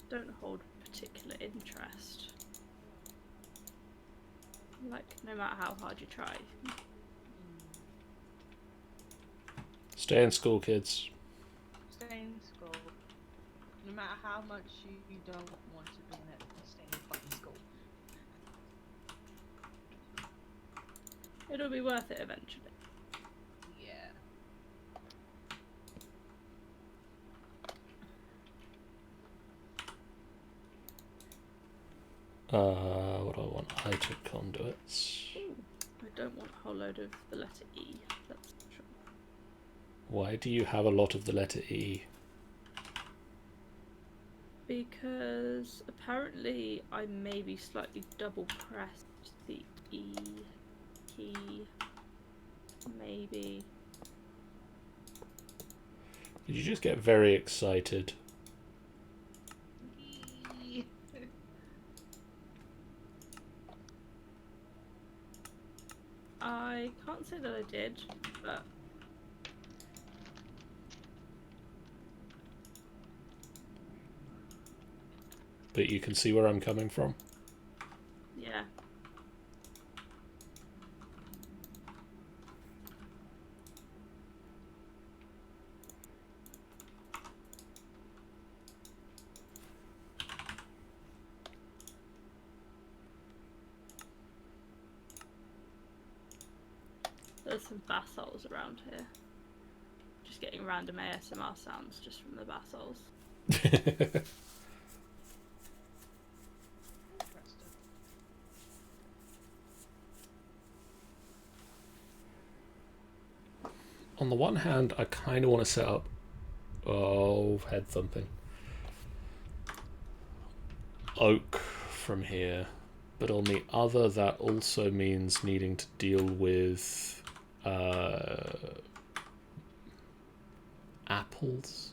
don't hold particular interest. Like, no matter how hard you try. Stay in school, kids. Stay in school. No matter how much you don't want to be in it, stay in fucking school. It'll be worth it eventually. Yeah. What do I want? Height of conduits. I don't want a whole load of the letter E, that's for sure. Why do you have a lot of the letter E? Because apparently I maybe slightly double pressed the E key. Maybe. Did you just get very excited? I can't say that I did, but But you can see where I'm coming from. yeah. There's some basols around here. Just getting random ASMR sounds just from the basols. Interesting. On the one hand, I kind of want to set up... Oh, head thumping. Oak from here. But on the other, that also means needing to deal with apples.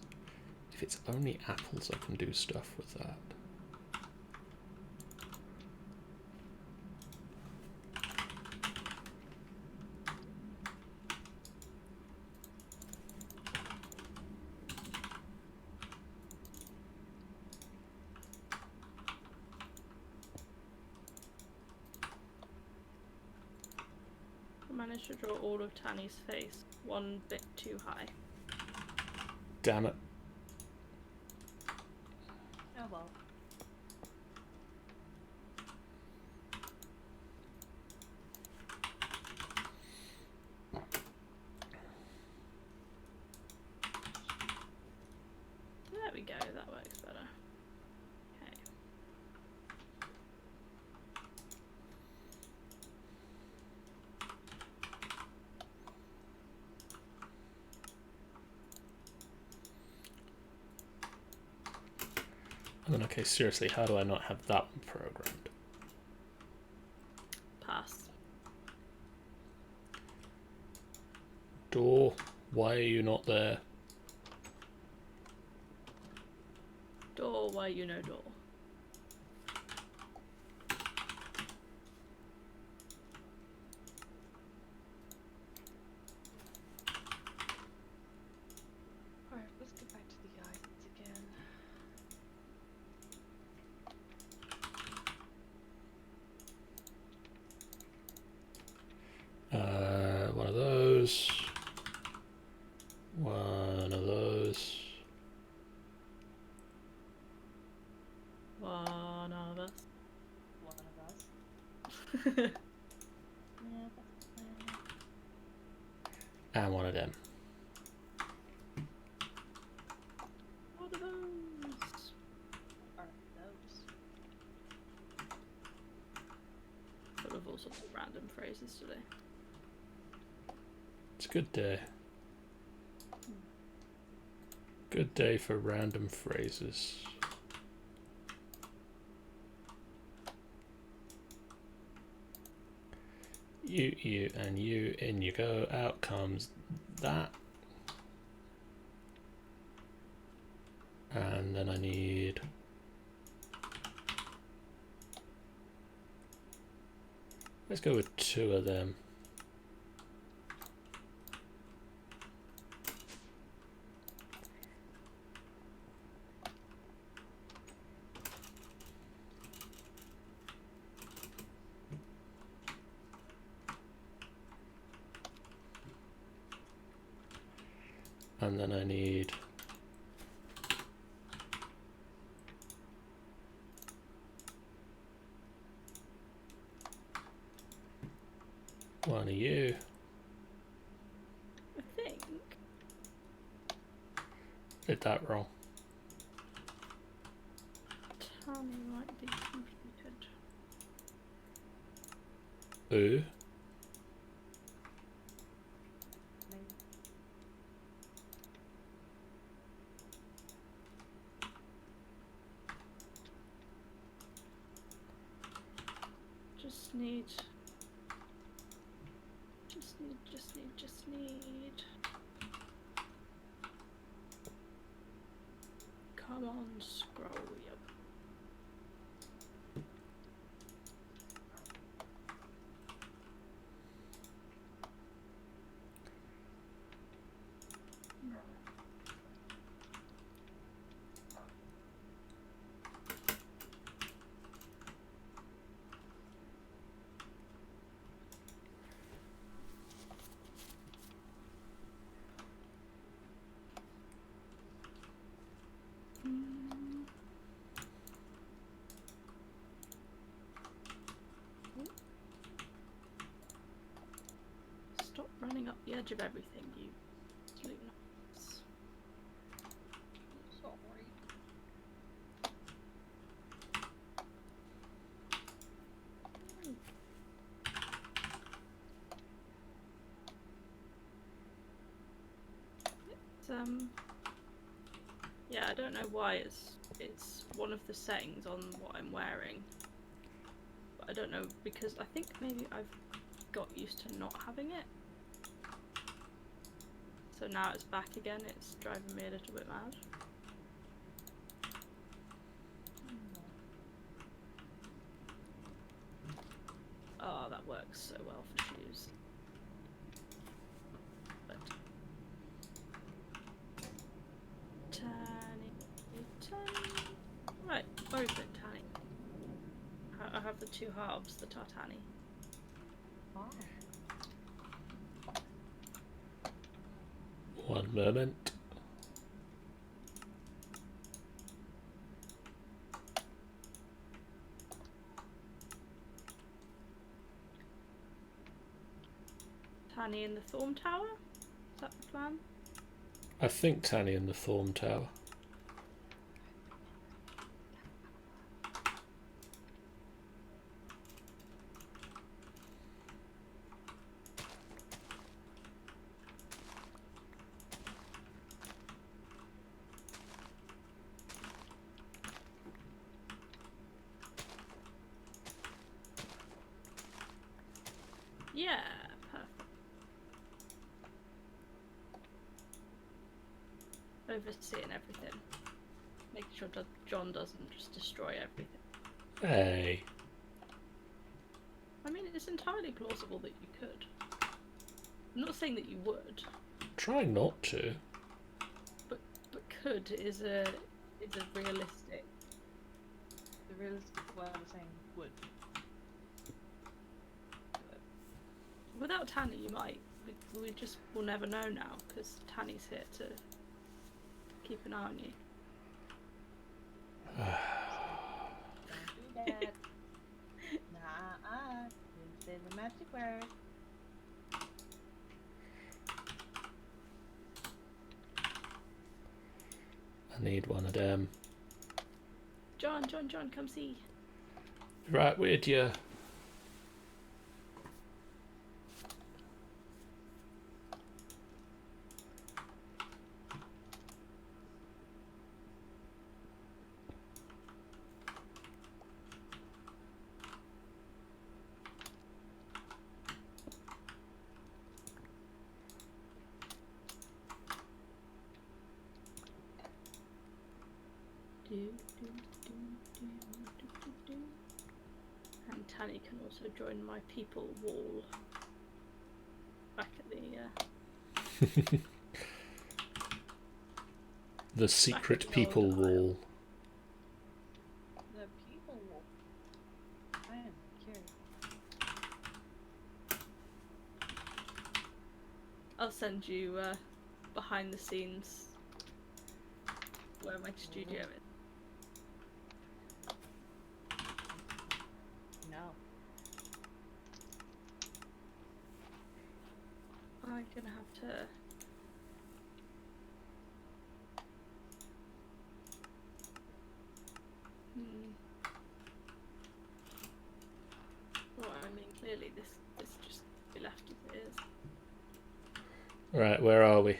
If it's only apples, I can do stuff with that. I managed to draw all of Tanny's face one bit too high. Damn it. Oh well. There we go, that works better. Okay. I mean, okay, seriously, how do I not have that one programmed? Pass. Door, why are you not there? Door, why you no door? Alright, let's get back to the items again. One of those. One of those. One of us. One of us. Yeah, that's the plan. And one of them. What are those? Alright, those. Full of all sorts of random phrases today. It's a good day. Good day for random phrases. You, and you, in you go, out comes that. And then I need... Let's go with two of them. And then I need one of you. I think. Did that wrong. Tanny might be completed. Ooh. Just need. Come on, scroll, yep. Stop running up the edge of everything, you absolute nuts. Sorry. It's, yeah, I don't know why it's one of the settings on what I'm wearing. But I don't know, because I think maybe I've got used to not having it. So so now it's back again. It's driving me a little bit mad. Oh, that works so well for shoes. But Tanny. Right, where is it, Tanny? I have the two halves, the Tartani. Oh. One moment. Tanny in the Thorn Tower? Is that the plan? I think Tanny in the Thorn Tower. Yeah, perfect. Overseeing everything. Making sure that John doesn't just destroy everything. Hey. I mean, it's entirely plausible that you could. I'm not saying that you would, Try not to. but could is a realistic. The realistic way of saying would. Without Tanny, you might. We just will never know now because Tanny's here to keep an eye on you. Don't do that. Nah, didn't say the magic word. I need one of them. John, come see. Right with you. And Tanny can also join my people wall back at the The secret the people old wall. The people will. I am curious. I'll send you behind the scenes where my studio is. No. I'm gonna have to. Well, I mean, clearly this just be left as it is. Right, where are we?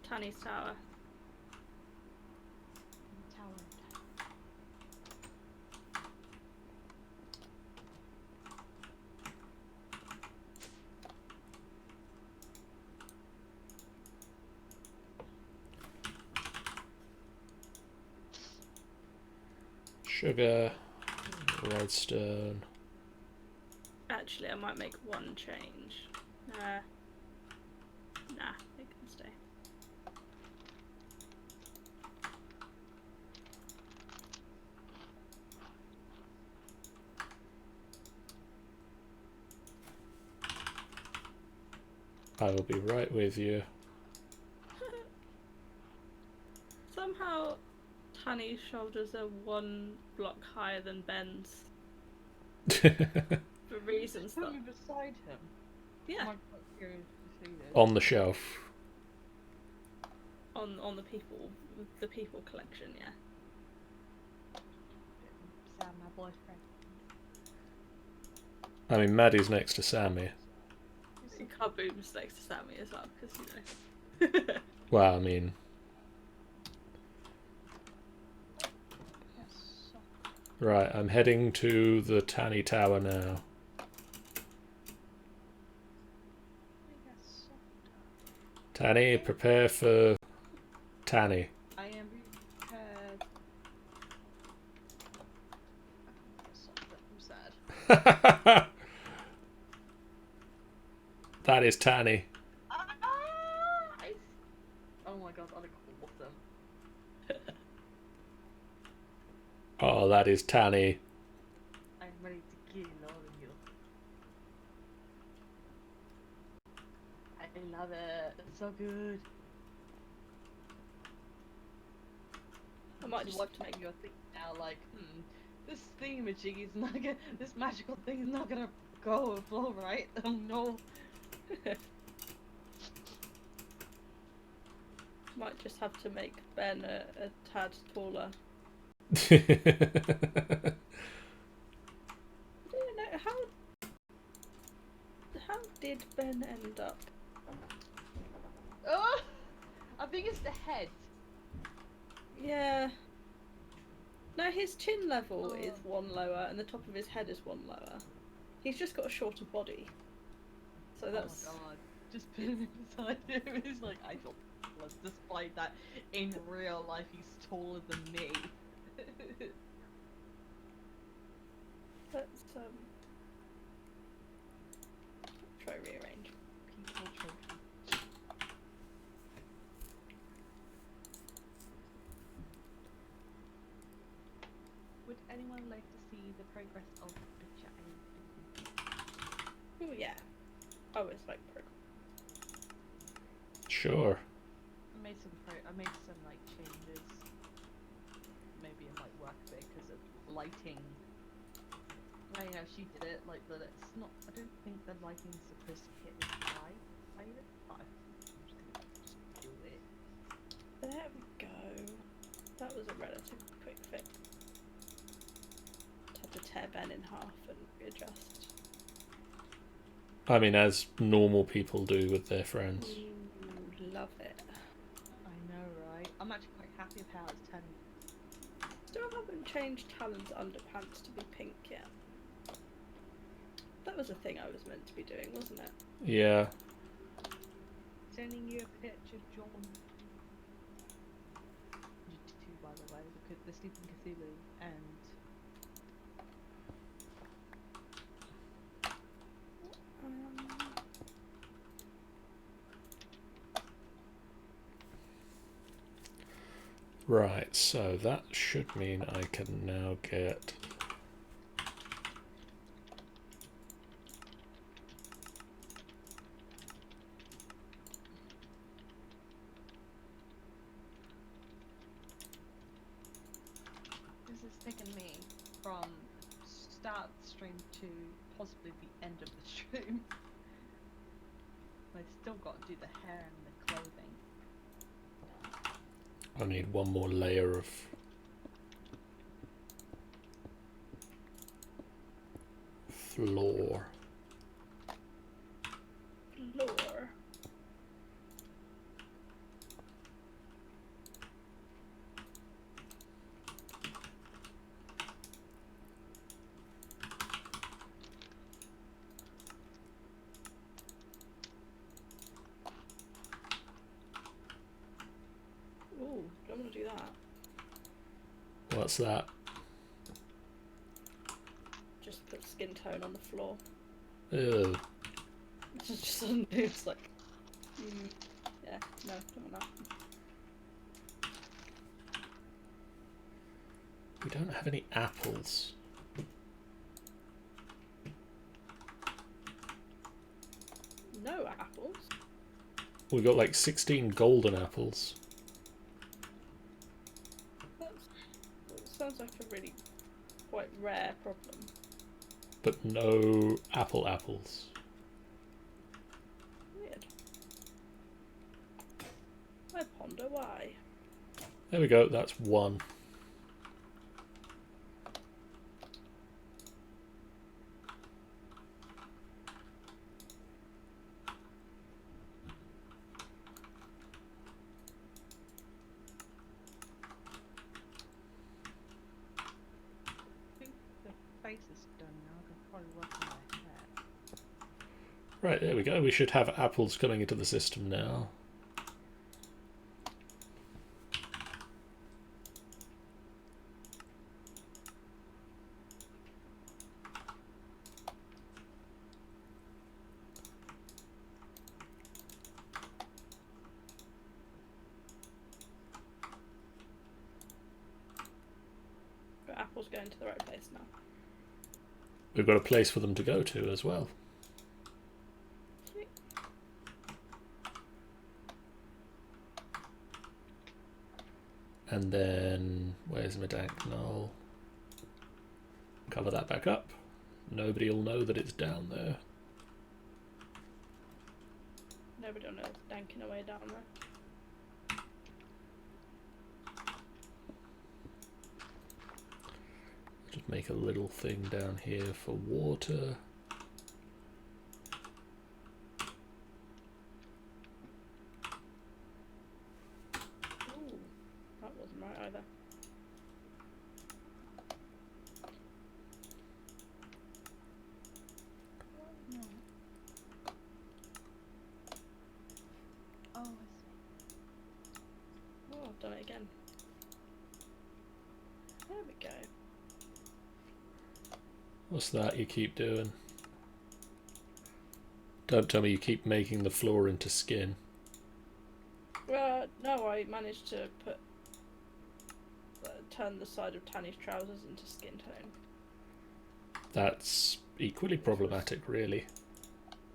Tanny's tower. Tower. Sugar, redstone. Actually, I might make one change. Nah, it can stay. I will be right with you. Somehow, Tanny's shoulders are one block higher than Ben's for reasons that. Put me beside him. Yeah, I'm quite curious to see this. On the shelf. on the people collection. Yeah. Sam, my boyfriend. I mean, Maddie's next to Sammy. Kaboom's next to Sammy as well, because you know. Well, I mean, Yes. right, I'm heading to the Tanny Tower now. Tanny, prepare for Tanny. I am prepared. I'm sad. That is Tanny. Ah, oh my god, I look awesome. Oh, that is Tanny. I'm ready to kill all of you. I love it. It's so good. I might just have to make make you think now, like, this thingamajig is not gonna, this magical thing is not gonna go and flow right. Oh no. might just have to make Ben a tad taller. Yeah, You know how did Ben end up? Oh, I think it's the head. Yeah. No, his chin level is Oh. one lower, and the top of his head is one lower. He's just got a shorter body. So that's. Oh my god. Just put him inside him. It's like, I don't. Despite that, in real life, he's taller than me. Let's try rearrange. People trophy. Would anyone like to see the progress of the chat? Oh yeah. I always like progress. sure. I made some like changes. Maybe it might work a bit because of lighting. I know she did it like that. It's not. I don't think the lighting's supposed to hit his eye. Either. But I'm just gonna do it. There we go. That was a relatively quick fix. Had to tear Ben in half and readjust. I mean, as normal people do with their friends. Ooh, love it. I know, right? I'm actually quite happy with how it's turning. Still haven't changed Talon's underpants to be pink yet. That was a thing I was meant to be doing, wasn't it? Yeah. Sending you a picture, John. You too, by the way, because the Sleeping Cthulhu and Right, so that should mean I can now get... this has taken me from start of the stream to possibly the end of the stream. I still got to do the hair and the clothing. I need one more layer of floor. Lore. Ooh, don't want to do that. What's that? Just put skin tone on the floor. Ew. It's just suddenly it's like, yeah, no, don't want that. We don't have any apples. No apples. We got like 16 golden apples. That sounds like a really quite rare problem. But no apples. Weird. I ponder why. There we go, that's one. I think the face is done now. I can probably work on my hair. Right, there we go. We should have apples coming into the system now. going to the right place now. We've got a place for them to go to as well. Sweet. And then, where's my dank knoll? Cover that back up. Nobody will know that it's down there. Nobody will know it's danking away down there. Just make a little thing down here for water. Ooh, that wasn't right either. No. Oh, I see. Oh, I've done it again. There we go. What's that you keep doing? Don't tell me you keep making the floor into skin. No, I managed to turn the side of Tanny's trousers into skin tone. That's equally problematic, really.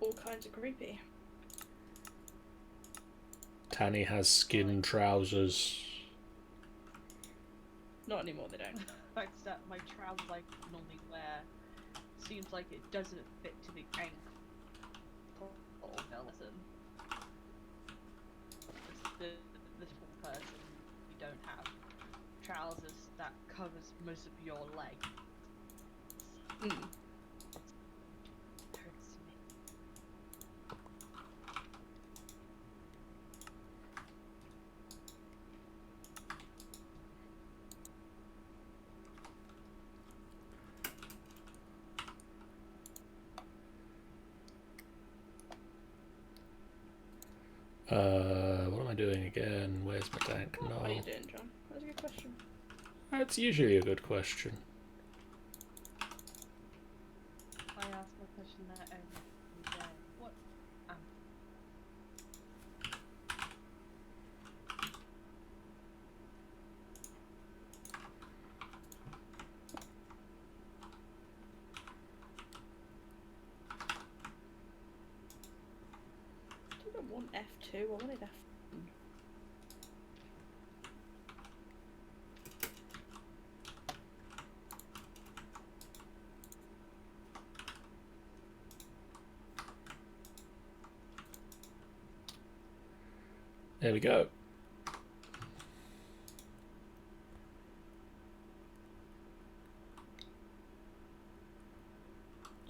All kinds of creepy. Tanny has skin trousers. Not anymore, they don't. The fact that my trousers I normally wear seems like it doesn't fit to the ankle. Oh, listen. This poor person, you don't have trousers that covers most of your leg. Mm. Hurts me. What am I doing again? Where's my dank knoll? What are you doing, John? That's a good question. That's usually a good question. I ask my question that every day. What? I didn't want F2, I wanted F1. There we go.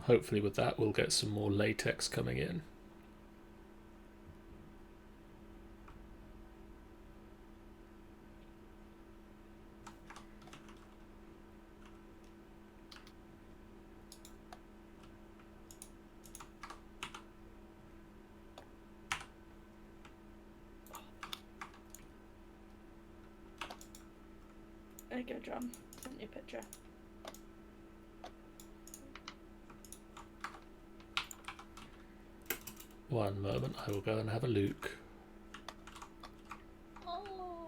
Hopefully with that we'll get some more latex coming in. There you go, John. Sent you a picture. One moment, I will go and have a look. Oh,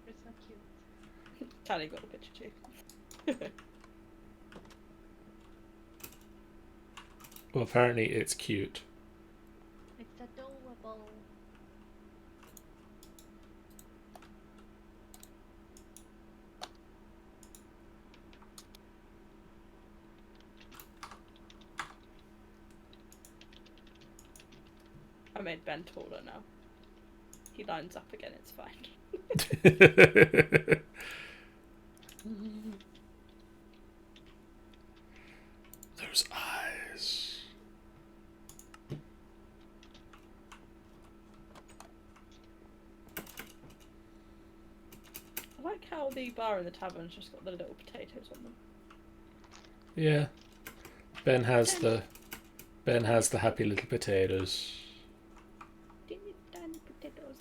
it's so cute. Tanny got a picture too. Well, apparently it's cute. It's adorable. I made Ben taller now. He lines up again, it's fine. Those eyes. I like how the bar in the tavern's just got the little potatoes on them. Yeah. Ben has the happy little potatoes. Teeny tiny potatoes.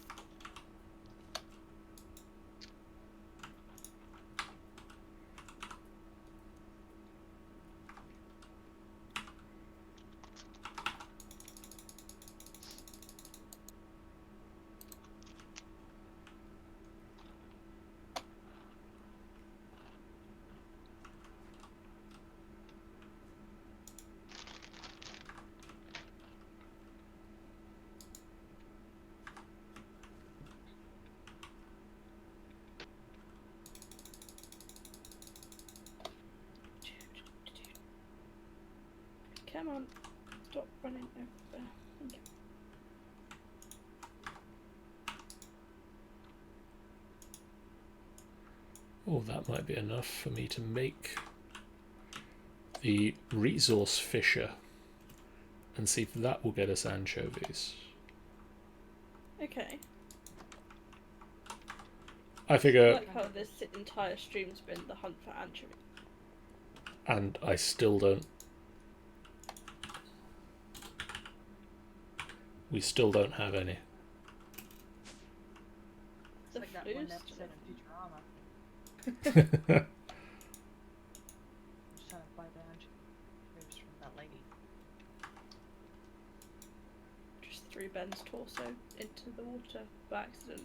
Come on. Stop running over. Thank you. Oh, that might be enough for me to make the resource fisher and see if that will get us anchovies. Okay. I I figure, like how this entire stream's been the hunt for anchovy. and I still don't. We still don't have any. It's The like that one flues episode of Futurama. Yeah, I'm just trying to buy the anchovies from that lady. Just threw Ben's torso into the water by accident.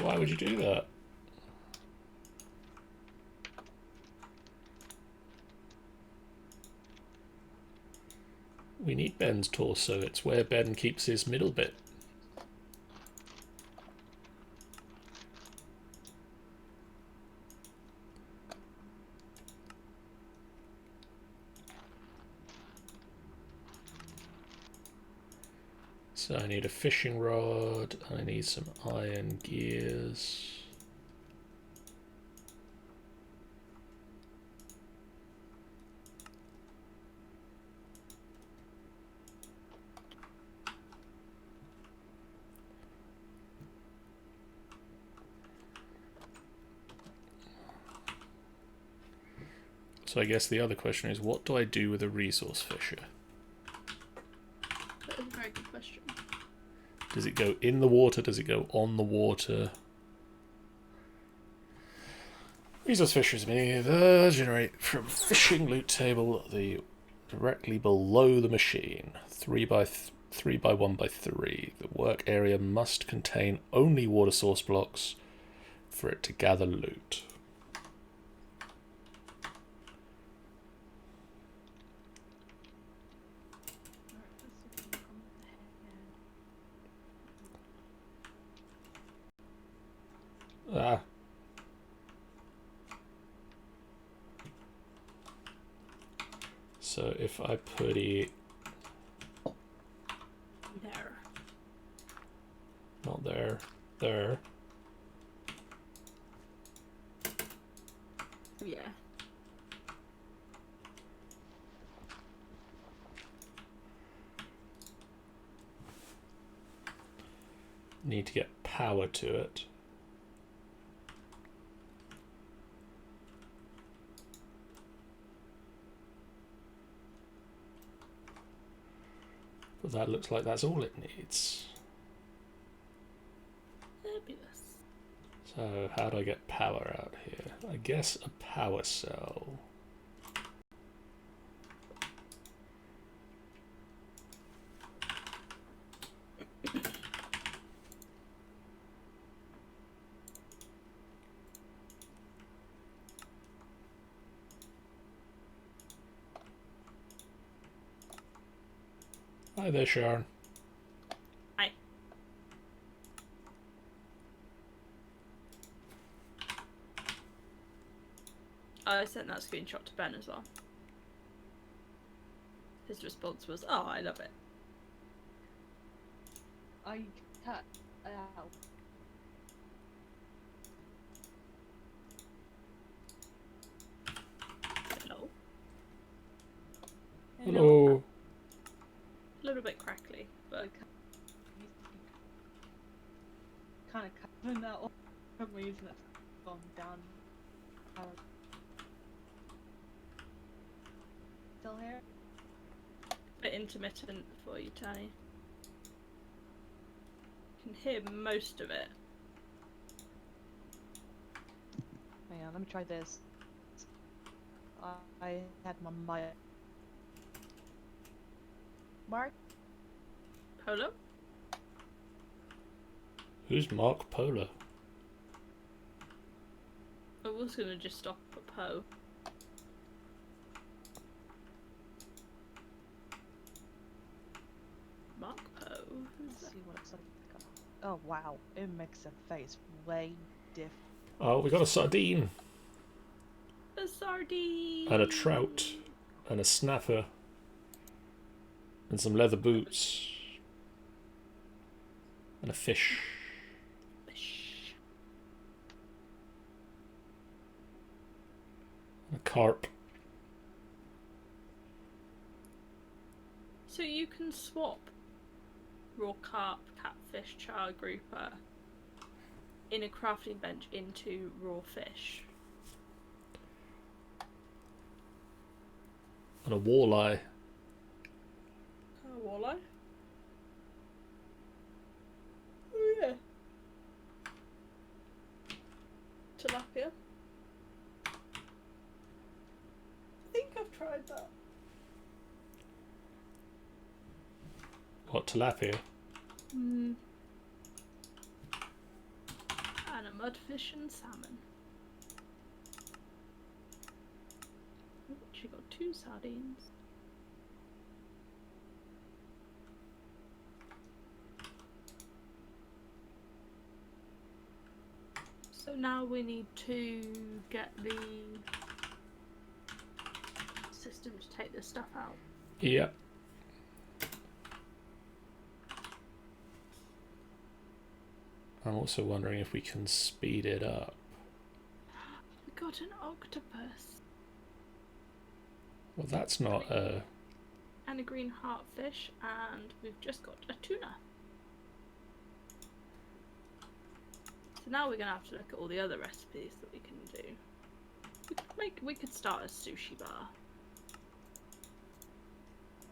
why would you do that? We need Ben's torso. It's where Ben keeps his middle bit. So I need a fishing rod, I need some iron gears. So I guess the other question is, what do I do with a resource fisher? That is a very good question. Does it go in the water? Does it go on the water? Resource fishers may generate from fishing loot table directly below the machine. 3 by 1 by 3. The work area must contain only water source blocks for it to gather loot. Ah. So if I put it There. not there, there. Yeah. Need to get power to it. But that looks like that's all it needs. Fabulous. So how do I get power out here? I guess a power cell. Hi there, Sharon. Hi. I sent that screenshot to Ben as well. His response was, "Oh, I love it." I cut out. Hello. Hello. A little bit crackly, but Kind of cutting that off for some reason. It's gone down. Still here? a bit intermittent for you, Tani. You can hear most of it. Hang on, let me try this. I had my mic. Mark? Polo? Who's Mark Polo? I was gonna just stop at Poe. Mark Poe? Who's Let's that? see what it's like. Oh wow, it makes a face way different. Oh, we got a sardine A sardine! and a trout and a snapper And some leather boots. And a fish. Fish. And a carp. So you can swap raw carp, catfish, char grouper in a crafting bench into raw fish. And a walleye. Walleye? Oh yeah. Tilapia. I think I've tried that. What, tilapia? And a mudfish and salmon. Oh, she got 2 sardines. So now we need to get the system to take this stuff out. Yep. I'm also wondering if we can speed it up. We got an octopus. Well, that's not a... And a green heartfish, and we've just got a tuna. So now we're gonna have to look at all the other recipes that we can do. We could start a sushi bar.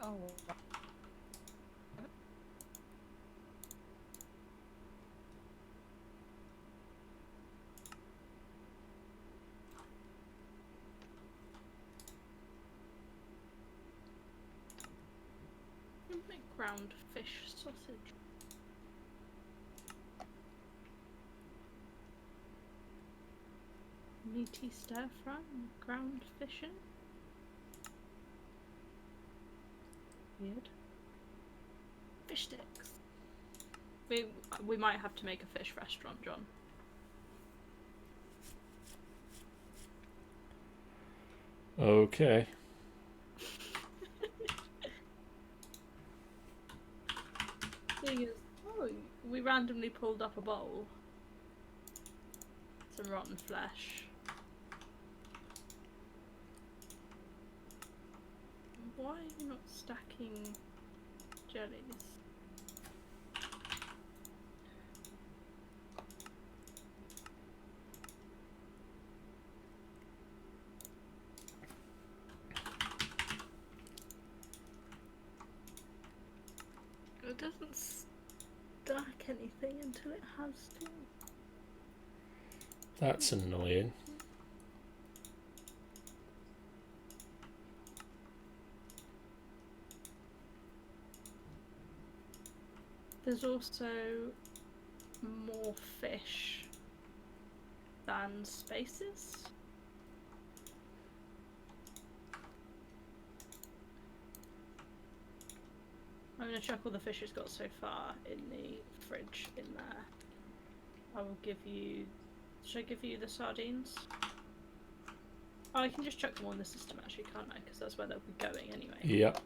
Oh. We'll make ground fish sausage. Meaty stir fry and ground fish in. Weird. Fish sticks. We might have to make a fish restaurant, John. Okay. Thing is, oh, we randomly pulled up a bowl. Some rotten flesh. Why are you not stacking jellies? It doesn't stack anything until it has to. That's annoying. There's also more fish than spaces. I'm going to check all the fish it's got so far in the fridge in there. I will give you... Should I give you the sardines? Oh, I can just chuck them on the system actually, can't I? Because that's where they'll be going anyway. Yep.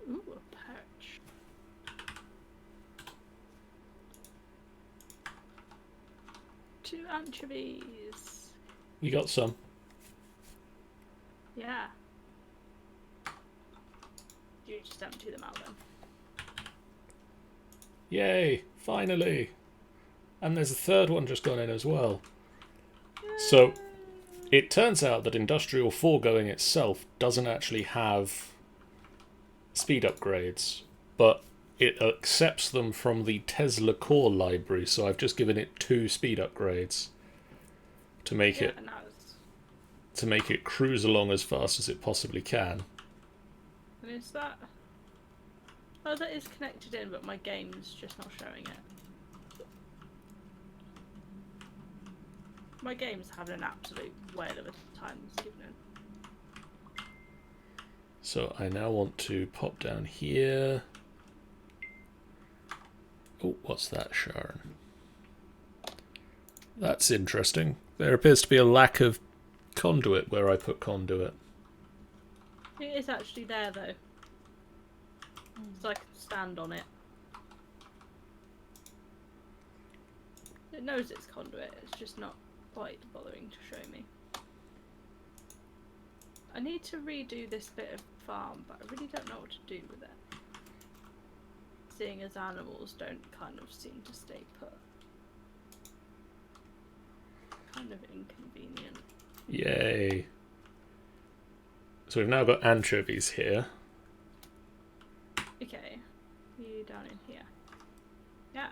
Ooh, a perch. Two anchovies. You got some. Yeah. You just empty them out then. Yay! Finally! And there's a third one just gone in as well. So, it turns out that Industrial Foregoing itself doesn't actually have speed upgrades, but it accepts them from the Tesla Core library, so I've just given it 2 speed upgrades to make it Now it's... to make it cruise along as fast as it possibly can. And is that... Oh, that is connected in, but my game's just not showing it. My game's having an absolute whale of a time this evening. So I now want to pop down here. Oh, what's that, Sharon? That's interesting. There appears to be a lack of conduit where I put conduit. It is actually there though. So I can stand on it. It knows it's conduit, it's just not quite bothering to show me. I need to redo this bit of farm, but I really don't know what to do with it. Seeing as animals don't kind of seem to stay put. Kind of inconvenient. Yay. So we've now got anchovies here. Okay, you down in here. Yeah.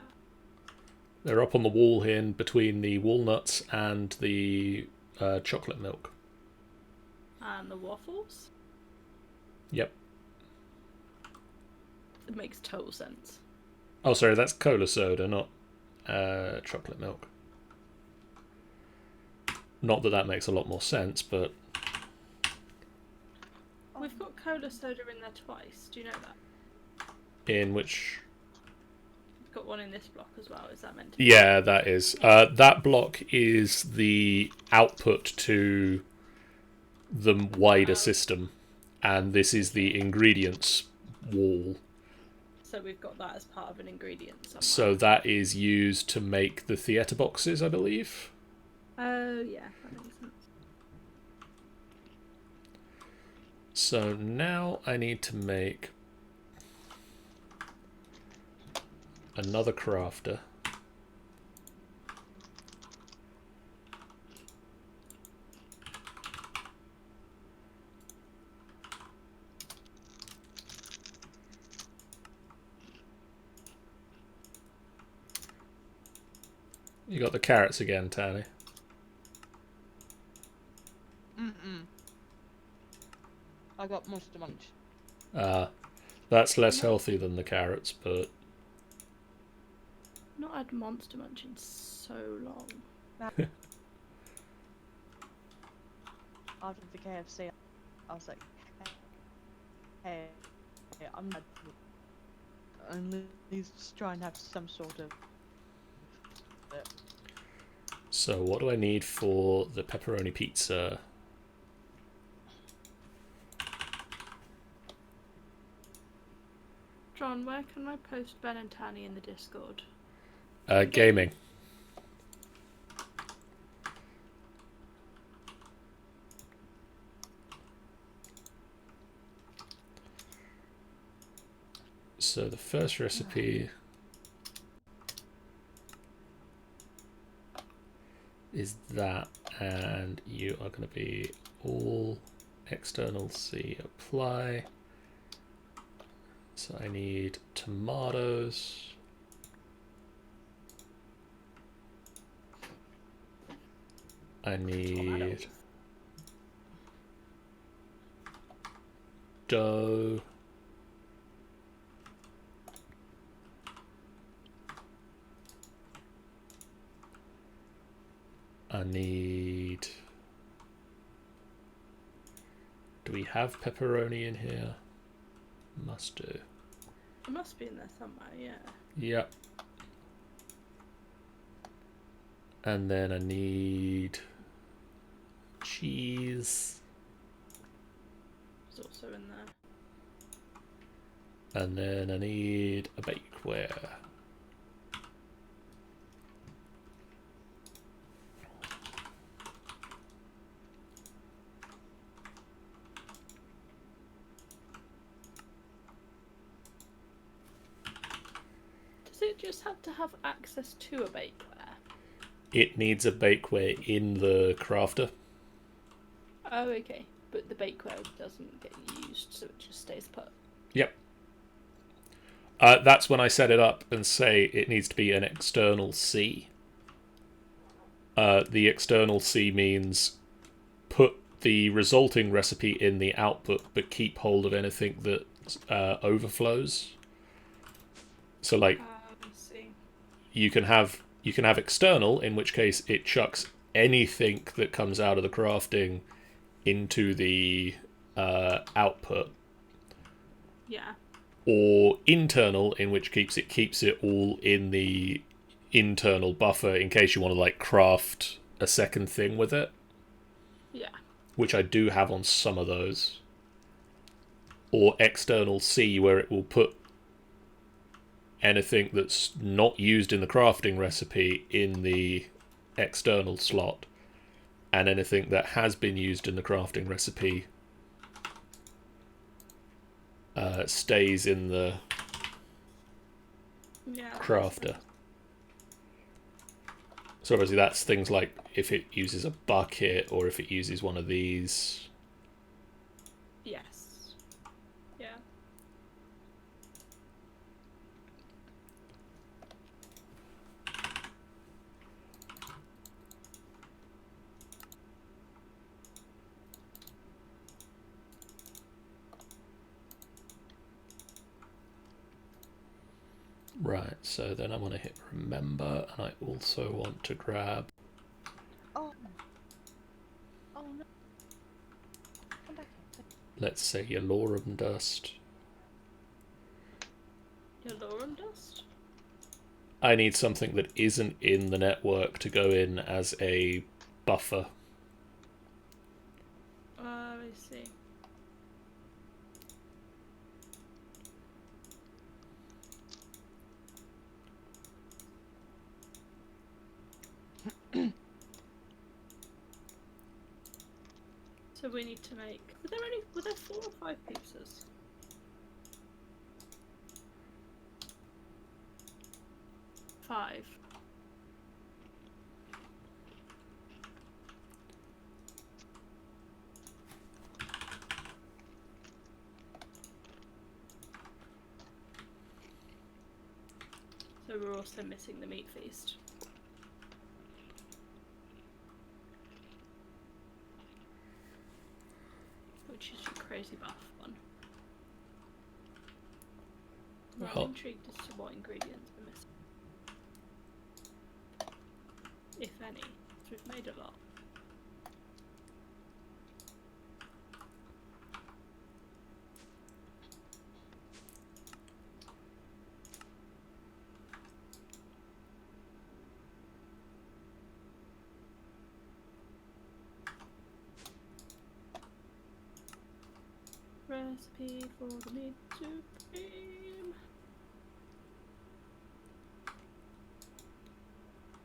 They're up on the wall here in between the walnuts and the chocolate milk. And the waffles? Yep. It makes total sense. Oh, sorry, that's cola soda, not chocolate milk. Not that that makes a lot more sense, but... We've got cola soda in there twice, do you know that? In which... We've got one in this block as well, is that meant to be? Yeah, that is. That block is the output to the wider system, and this is the ingredients wall. So we've got that as part of an ingredient somewhere. So that is used to make the theatre boxes, I believe. Oh, yeah, that makes sense. So now I need to make another crafter. You got the carrots again, Tally. I got Monster Munch. That's less healthy than the carrots, but... Not had Monster Munch in so long. After the KFC, I was like, hey, I'm not. At least try and have some sort of. So what do I need for the pepperoni pizza? John, where can I post Ben and Tanny in the Discord? Gaming. So the first recipe is that, and you are going to be all external C apply. So I need tomatoes. I need dough. I need... Do we have pepperoni in here? Must do. It must be in there somewhere, yeah. Yep. And then I need cheese. It's also in there. And then I need a bakeware. Does it just have to have access to a bakeware? It needs a bakeware in the crafter. Oh, okay. But the bakeware doesn't get used, so it just stays put. Yep. That's when I set it up and say it needs to be an external C. The external C means put the resulting recipe in the output, but keep hold of anything that overflows. So, like, I see. you can have external, in which case it chucks anything that comes out of the crafting into the output, Yeah. or internal, in which keeps it all in the internal buffer in case you want to like craft a second thing with it, Yeah. which I do have on some of those. Or external C, where it will put anything that's not used in the crafting recipe in the external slot, and anything that has been used in the crafting recipe stays in the crafter. So obviously that's things like if it uses a bucket or if it uses one of these. Yes. Yeah. Right, so then I want to hit remember, and I also want to grab... Oh. Oh no. Come back here. let's say Yalorum dust. Yalorum dust? I need something that isn't in the network to go in as a buffer. I see. So we need to make. Were there 4 or 5 pizzas? Five. So we're also missing the meat feast. Which is your crazy buff one. Well, I'm intrigued as to what ingredients we're missing. If any. So we've made a lot. Recipe for the meat supreme.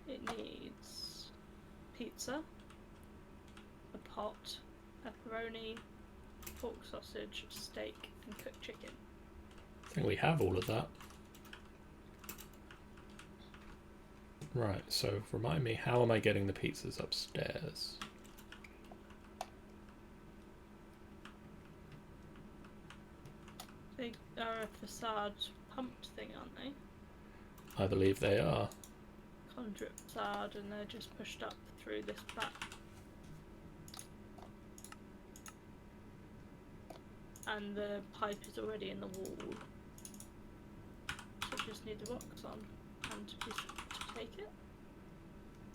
It needs pizza, a pot, pepperoni, pork sausage, steak, and cooked chicken. I think we have all of that. Right, so remind me, how am I getting the pizzas upstairs? They are a facade pumped thing, aren't they? I believe they are. Conduit facade, and they're just pushed up through this back. And the pipe is already in the wall. So we just need the rocks on and to take it.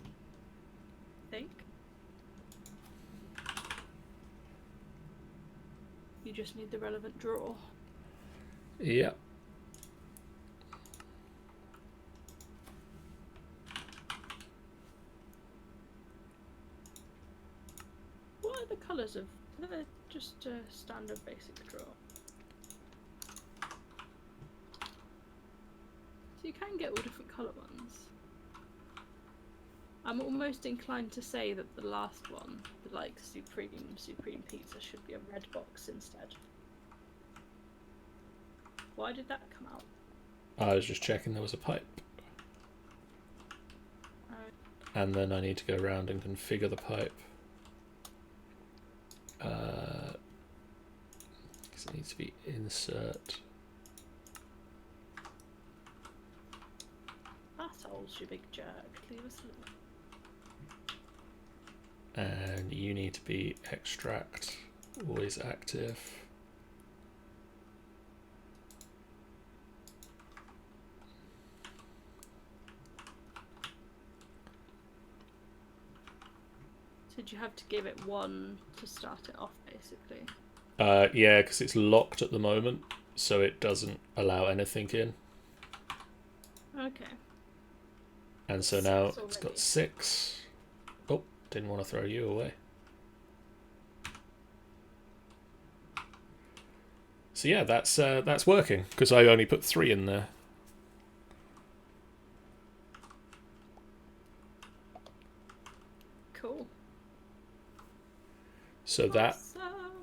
I think. You just need the relevant drawer. Yep. What are the colours of? They're just a standard basic drawer. So you can get all different colour ones. I'm almost inclined to say that the last one, the like Supreme Pizza, should be a red box instead. Why did that come out? I was just checking there was a pipe. And then I need to go around and configure the pipe. Because it needs to be insert. Assholes, you big jerk. Leave us alone. And you need to be extract, always active. Did you have to give it one to start it off, basically? Yeah, because it's locked at the moment, so it doesn't allow anything in. Okay. And so now it's got 6. Oh, didn't want to throw you away. So yeah, that's working, because I only put 3 in there. Cool. So Awesome.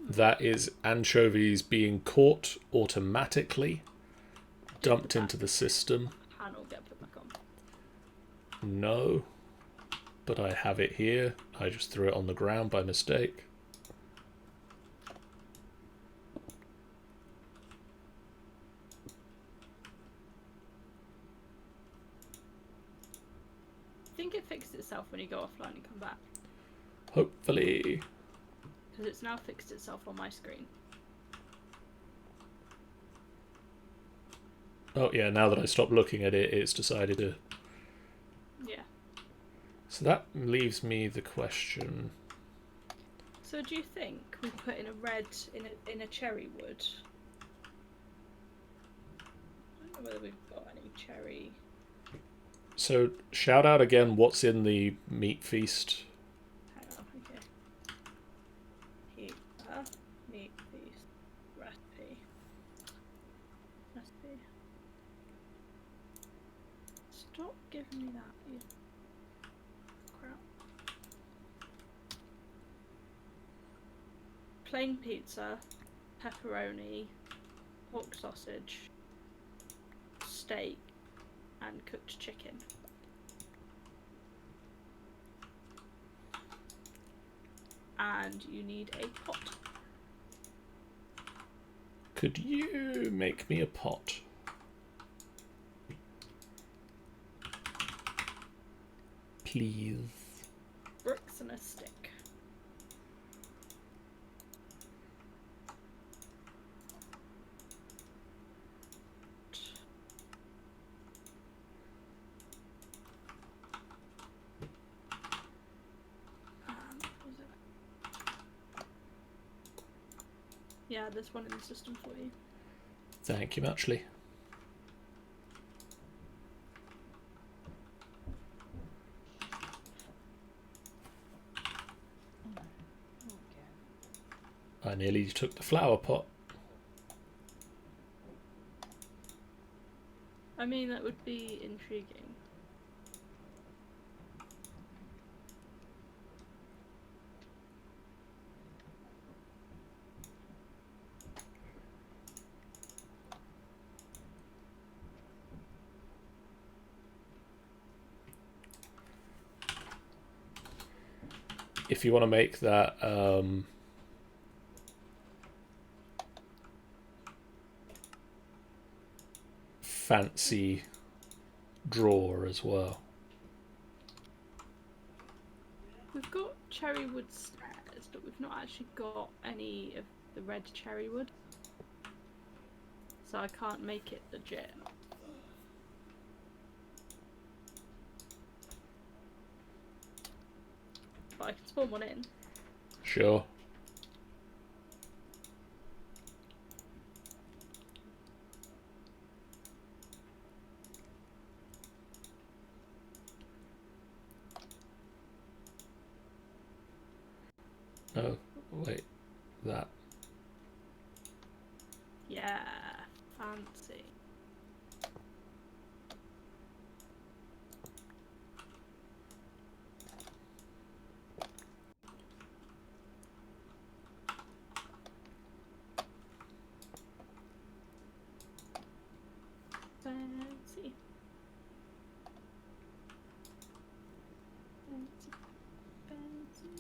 that is anchovies being caught automatically, dumped into the system. Panel get put back on. No, but I have it here. I just threw it on the ground by mistake. I think it fixed itself when you go offline and come back. Hopefully. Because it's now fixed itself on my screen. Oh yeah, now that I stopped looking at it, it's decided to... Yeah. So that leaves me the question... So do you think we put in a red in a cherry wood? I don't know whether we've got any cherry. So shout out again what's in the meat feast. Hang on, okay. Meat feast recipe. Stop giving me that, you crap. Plain pizza, pepperoni, pork sausage, steak, and cooked chicken. And you need a pot. Could you make me a pot? Please. Bricks and a stick. Yeah, there's one in the system for you. Thank you muchly. I nearly took the flower pot. I mean, that would be intriguing. If you want to make that fancy drawer as well. We've got cherry wood stairs, but we've not actually got any of the red cherry wood. So I can't make it legit. But I can spawn one in. Sure. Oh, wait. That. Yeah, fancy. Fancy. Fancy.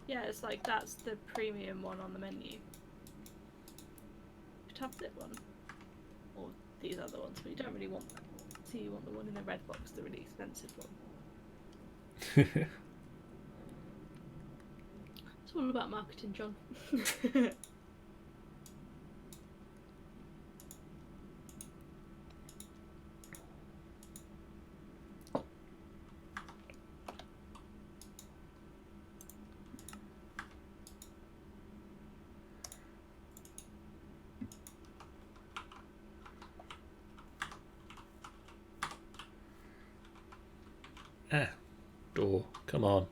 Yeah, it's like that's the premium one on the menu. You'd have that one. Or these other ones, but you don't really want that. So you want the one in the red box, the really expensive one. It's all about marketing, John. Door. Come on.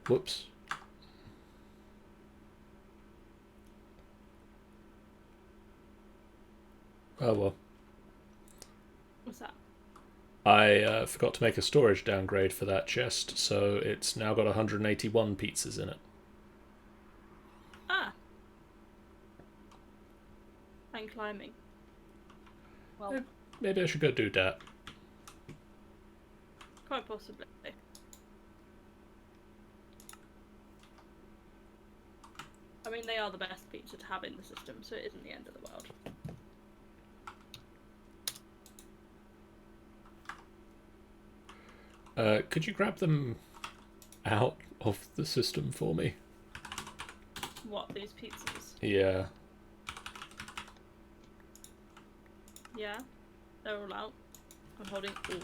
Whoops. Oh well. What's that? I forgot to make a storage downgrade for that chest, so it's now got 181 pizzas in it. Ah. And climbing. Well, Maybe I should go do that. Quite possibly. I mean, they are the best pizza to have in the system, so it isn't the end of the world. Could you grab them out of the system for me? What, these pizzas? Yeah. Yeah, they're all out. I'm holding all.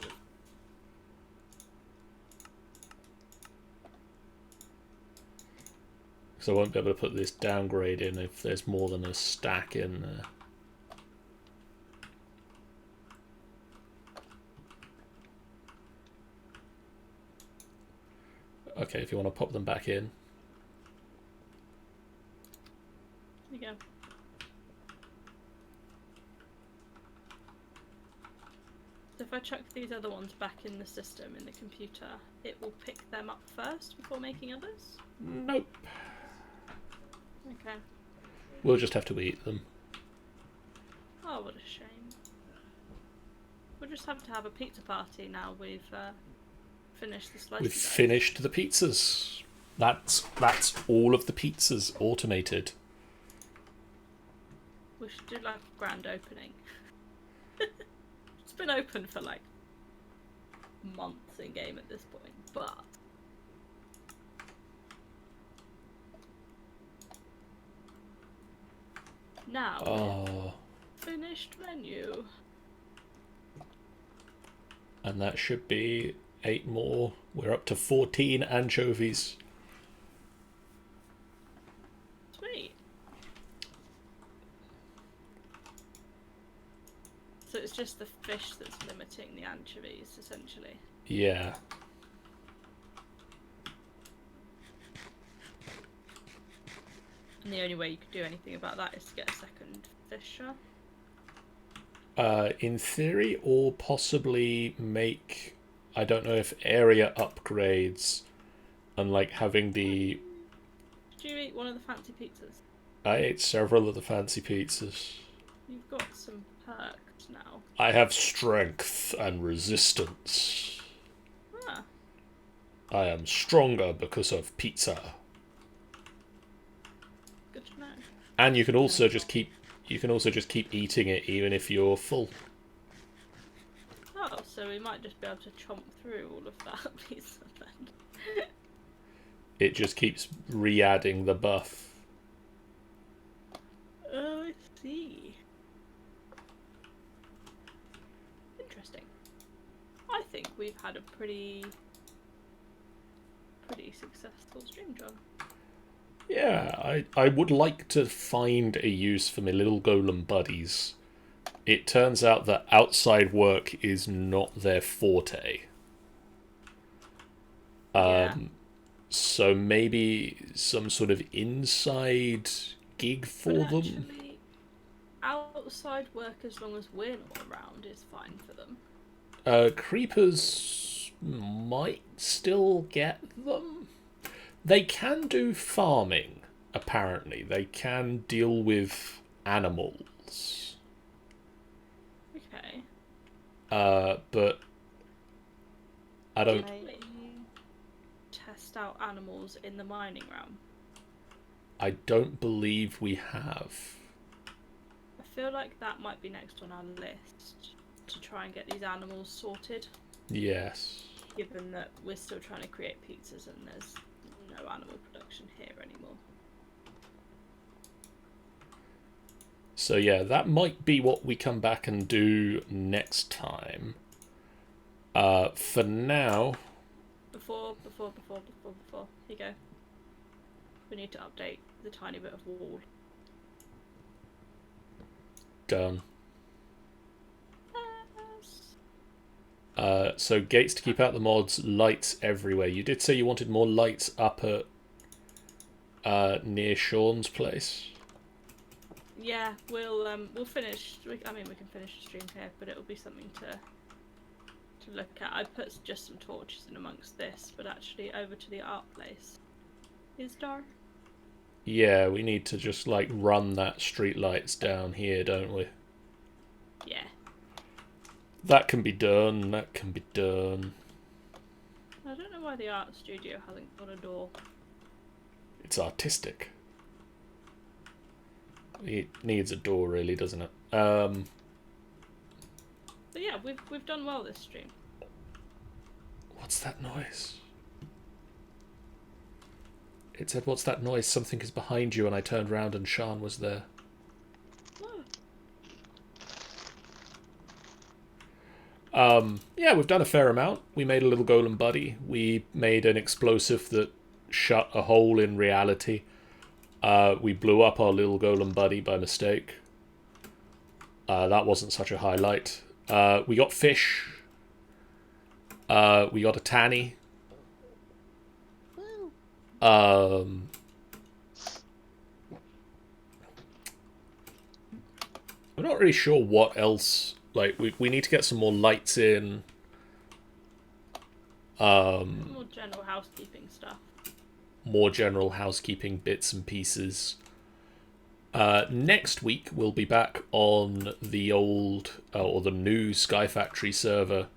Because I won't be able to put this downgrade in if there's more than a stack in there. Okay, if you want to pop them back in. There you go. So if I chuck these other ones back in the system, in the computer, it will pick them up first before making others? Nope. Okay. We'll just have to eat them. Oh, what a shame. We'll just have to have a pizza party now we've finished the slice. We've finished the pizzas. That's all of the pizzas automated. We should do like a grand opening. It's been open for like months in game at this point, but now Oh, finished menu. and that should be 8 more. We're up to 14 anchovies. Sweet. So it's just the fish that's limiting the anchovies, essentially. Yeah. And the only way you could do anything about that is to get a second fisher. In theory, or possibly make, I don't know if area upgrades and like having the. Did you eat one of the fancy pizzas? I ate several of the fancy pizzas. You've got some perks now. I have strength and resistance. Ah, I am stronger because of pizza. good to know. And you can also just keep eating it even if you're full. Oh, so we might just be able to chomp through all of that pizza then. It just keeps re-adding the buff. Oh, I see. Interesting. I think we've had a pretty successful stream, John. Yeah, I would like to find a use for my little golem buddies. It turns out that outside work is not their forte. Yeah. So maybe some sort of inside gig for But them. actually, outside work, as long as we're not around, is fine for them. Creepers might still get them. They can do farming, apparently. They can deal with animals. Okay. But I don't. Can Let you test out animals in the mining realm. I don't believe we have. I feel like that might be next on our list. to try and get these animals sorted, Yes. given that we're still trying to create pizzas and there's no animal production here anymore. So yeah, that might be what we come back and do next time. For now, Before, here you go. We need to update the tiny bit of wall. done. Yes. So gates to keep out the mods, lights everywhere. You did say you wanted more lights up at near Sean's place. Yeah, we'll finish. We can finish the stream here, but it'll be something to look at. I put just some torches in amongst this, but actually over to the art place is dark. Yeah, we need to just like run that street lights down here, don't we? Yeah. That can be done. That can be done. I don't know why the art studio hasn't got a door. It's artistic. It needs a door, really, doesn't it? But yeah, we've done well this stream. What's that noise? It said, "What's that noise? Something is behind you," and I turned round and Sean was there. Yeah, we've done a fair amount. We made a little golem buddy. We made an explosive that shut a hole in reality. We blew up our little golem buddy by mistake. That wasn't such a highlight. We got fish. We got a tanny. I'm not really sure what else. Like, we need to get some more lights in. More general housekeeping stuff. More general housekeeping bits and pieces. Next week we'll be back on the old or the new Sky Factory server,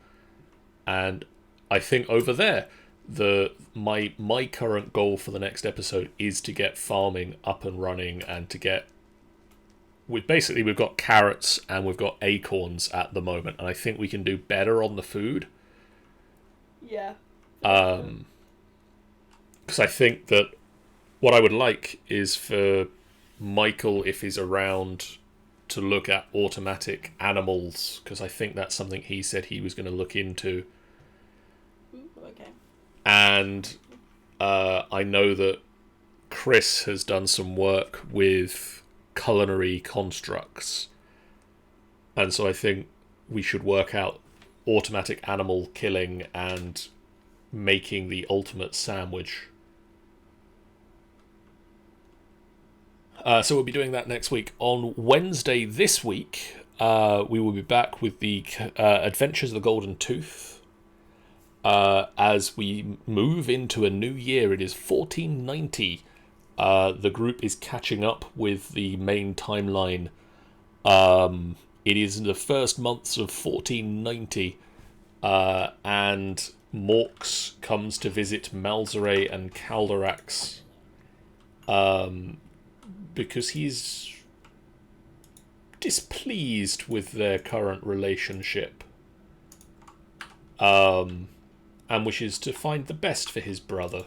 and I think over there my current goal for the next episode is to get farming up and running and to get we've got carrots and we've got acorns at the moment, and I think we can do better on the food. Yeah. Because I think that what I would like is for Michael, if he's around, to look at automatic animals, because I think that's something he said he was going to look into. Ooh, okay. And I know that Chris has done some work with culinary constructs, and so I think we should work out automatic animal killing and making the ultimate sandwich. So we'll be doing that next week. On Wednesday this week, we will be back with the Adventures of the Golden Tooth. As we move into a new year, it is 1490. The group is catching up with the main timeline. It is the first months of 1490, and Morks comes to visit Malzere and Calderax, because he's displeased with their current relationship, and wishes to find the best for his brother.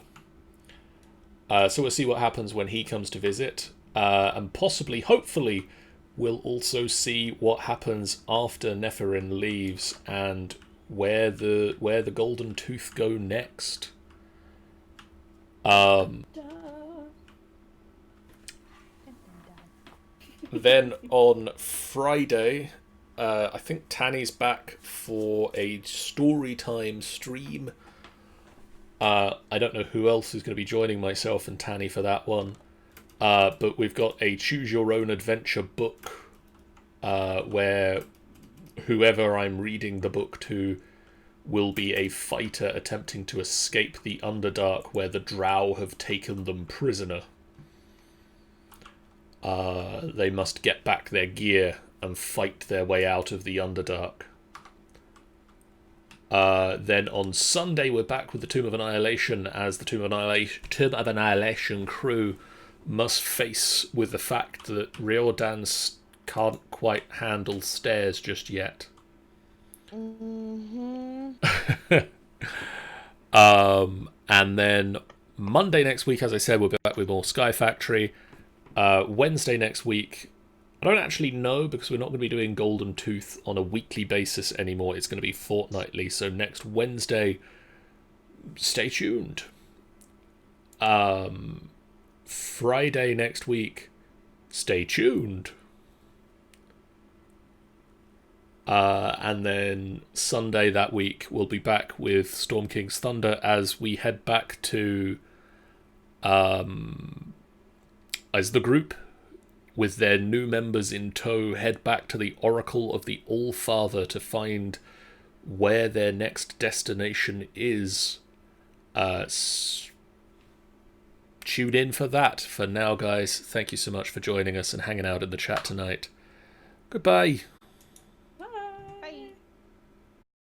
So we'll see what happens when he comes to visit, and possibly, hopefully, we'll also see what happens after Neferin leaves and where the Golden Tooth go next. Then on Friday, I think Tanny's back for a story time stream. I don't know who else is going to be joining myself and Tanny for that one. But we've got a choose your own adventure book, where whoever I'm reading the book to will be a fighter attempting to escape the Underdark, where the Drow have taken them prisoner. They must get back their gear and fight their way out of the Underdark. Then on Sunday we're back with the Tomb of Annihilation, as the Tomb of Annihilation crew must face with the fact that Riordan can't quite handle stairs just yet. And then Monday next week, as I said, we'll be back with more Sky Factory. Wednesday next week, I don't actually know because we're not going to be doing Golden Tooth on a weekly basis anymore. It's going to be fortnightly. So next Wednesday, stay tuned. Friday next week, stay tuned. And then Sunday that week, we'll be back with Storm King's Thunder as we head back to, as the group, with their new members in tow, head back to the Oracle of the All-Father to find where their next destination is. Tune in for that. For now, guys, thank you so much for joining us and hanging out in the chat tonight. Goodbye.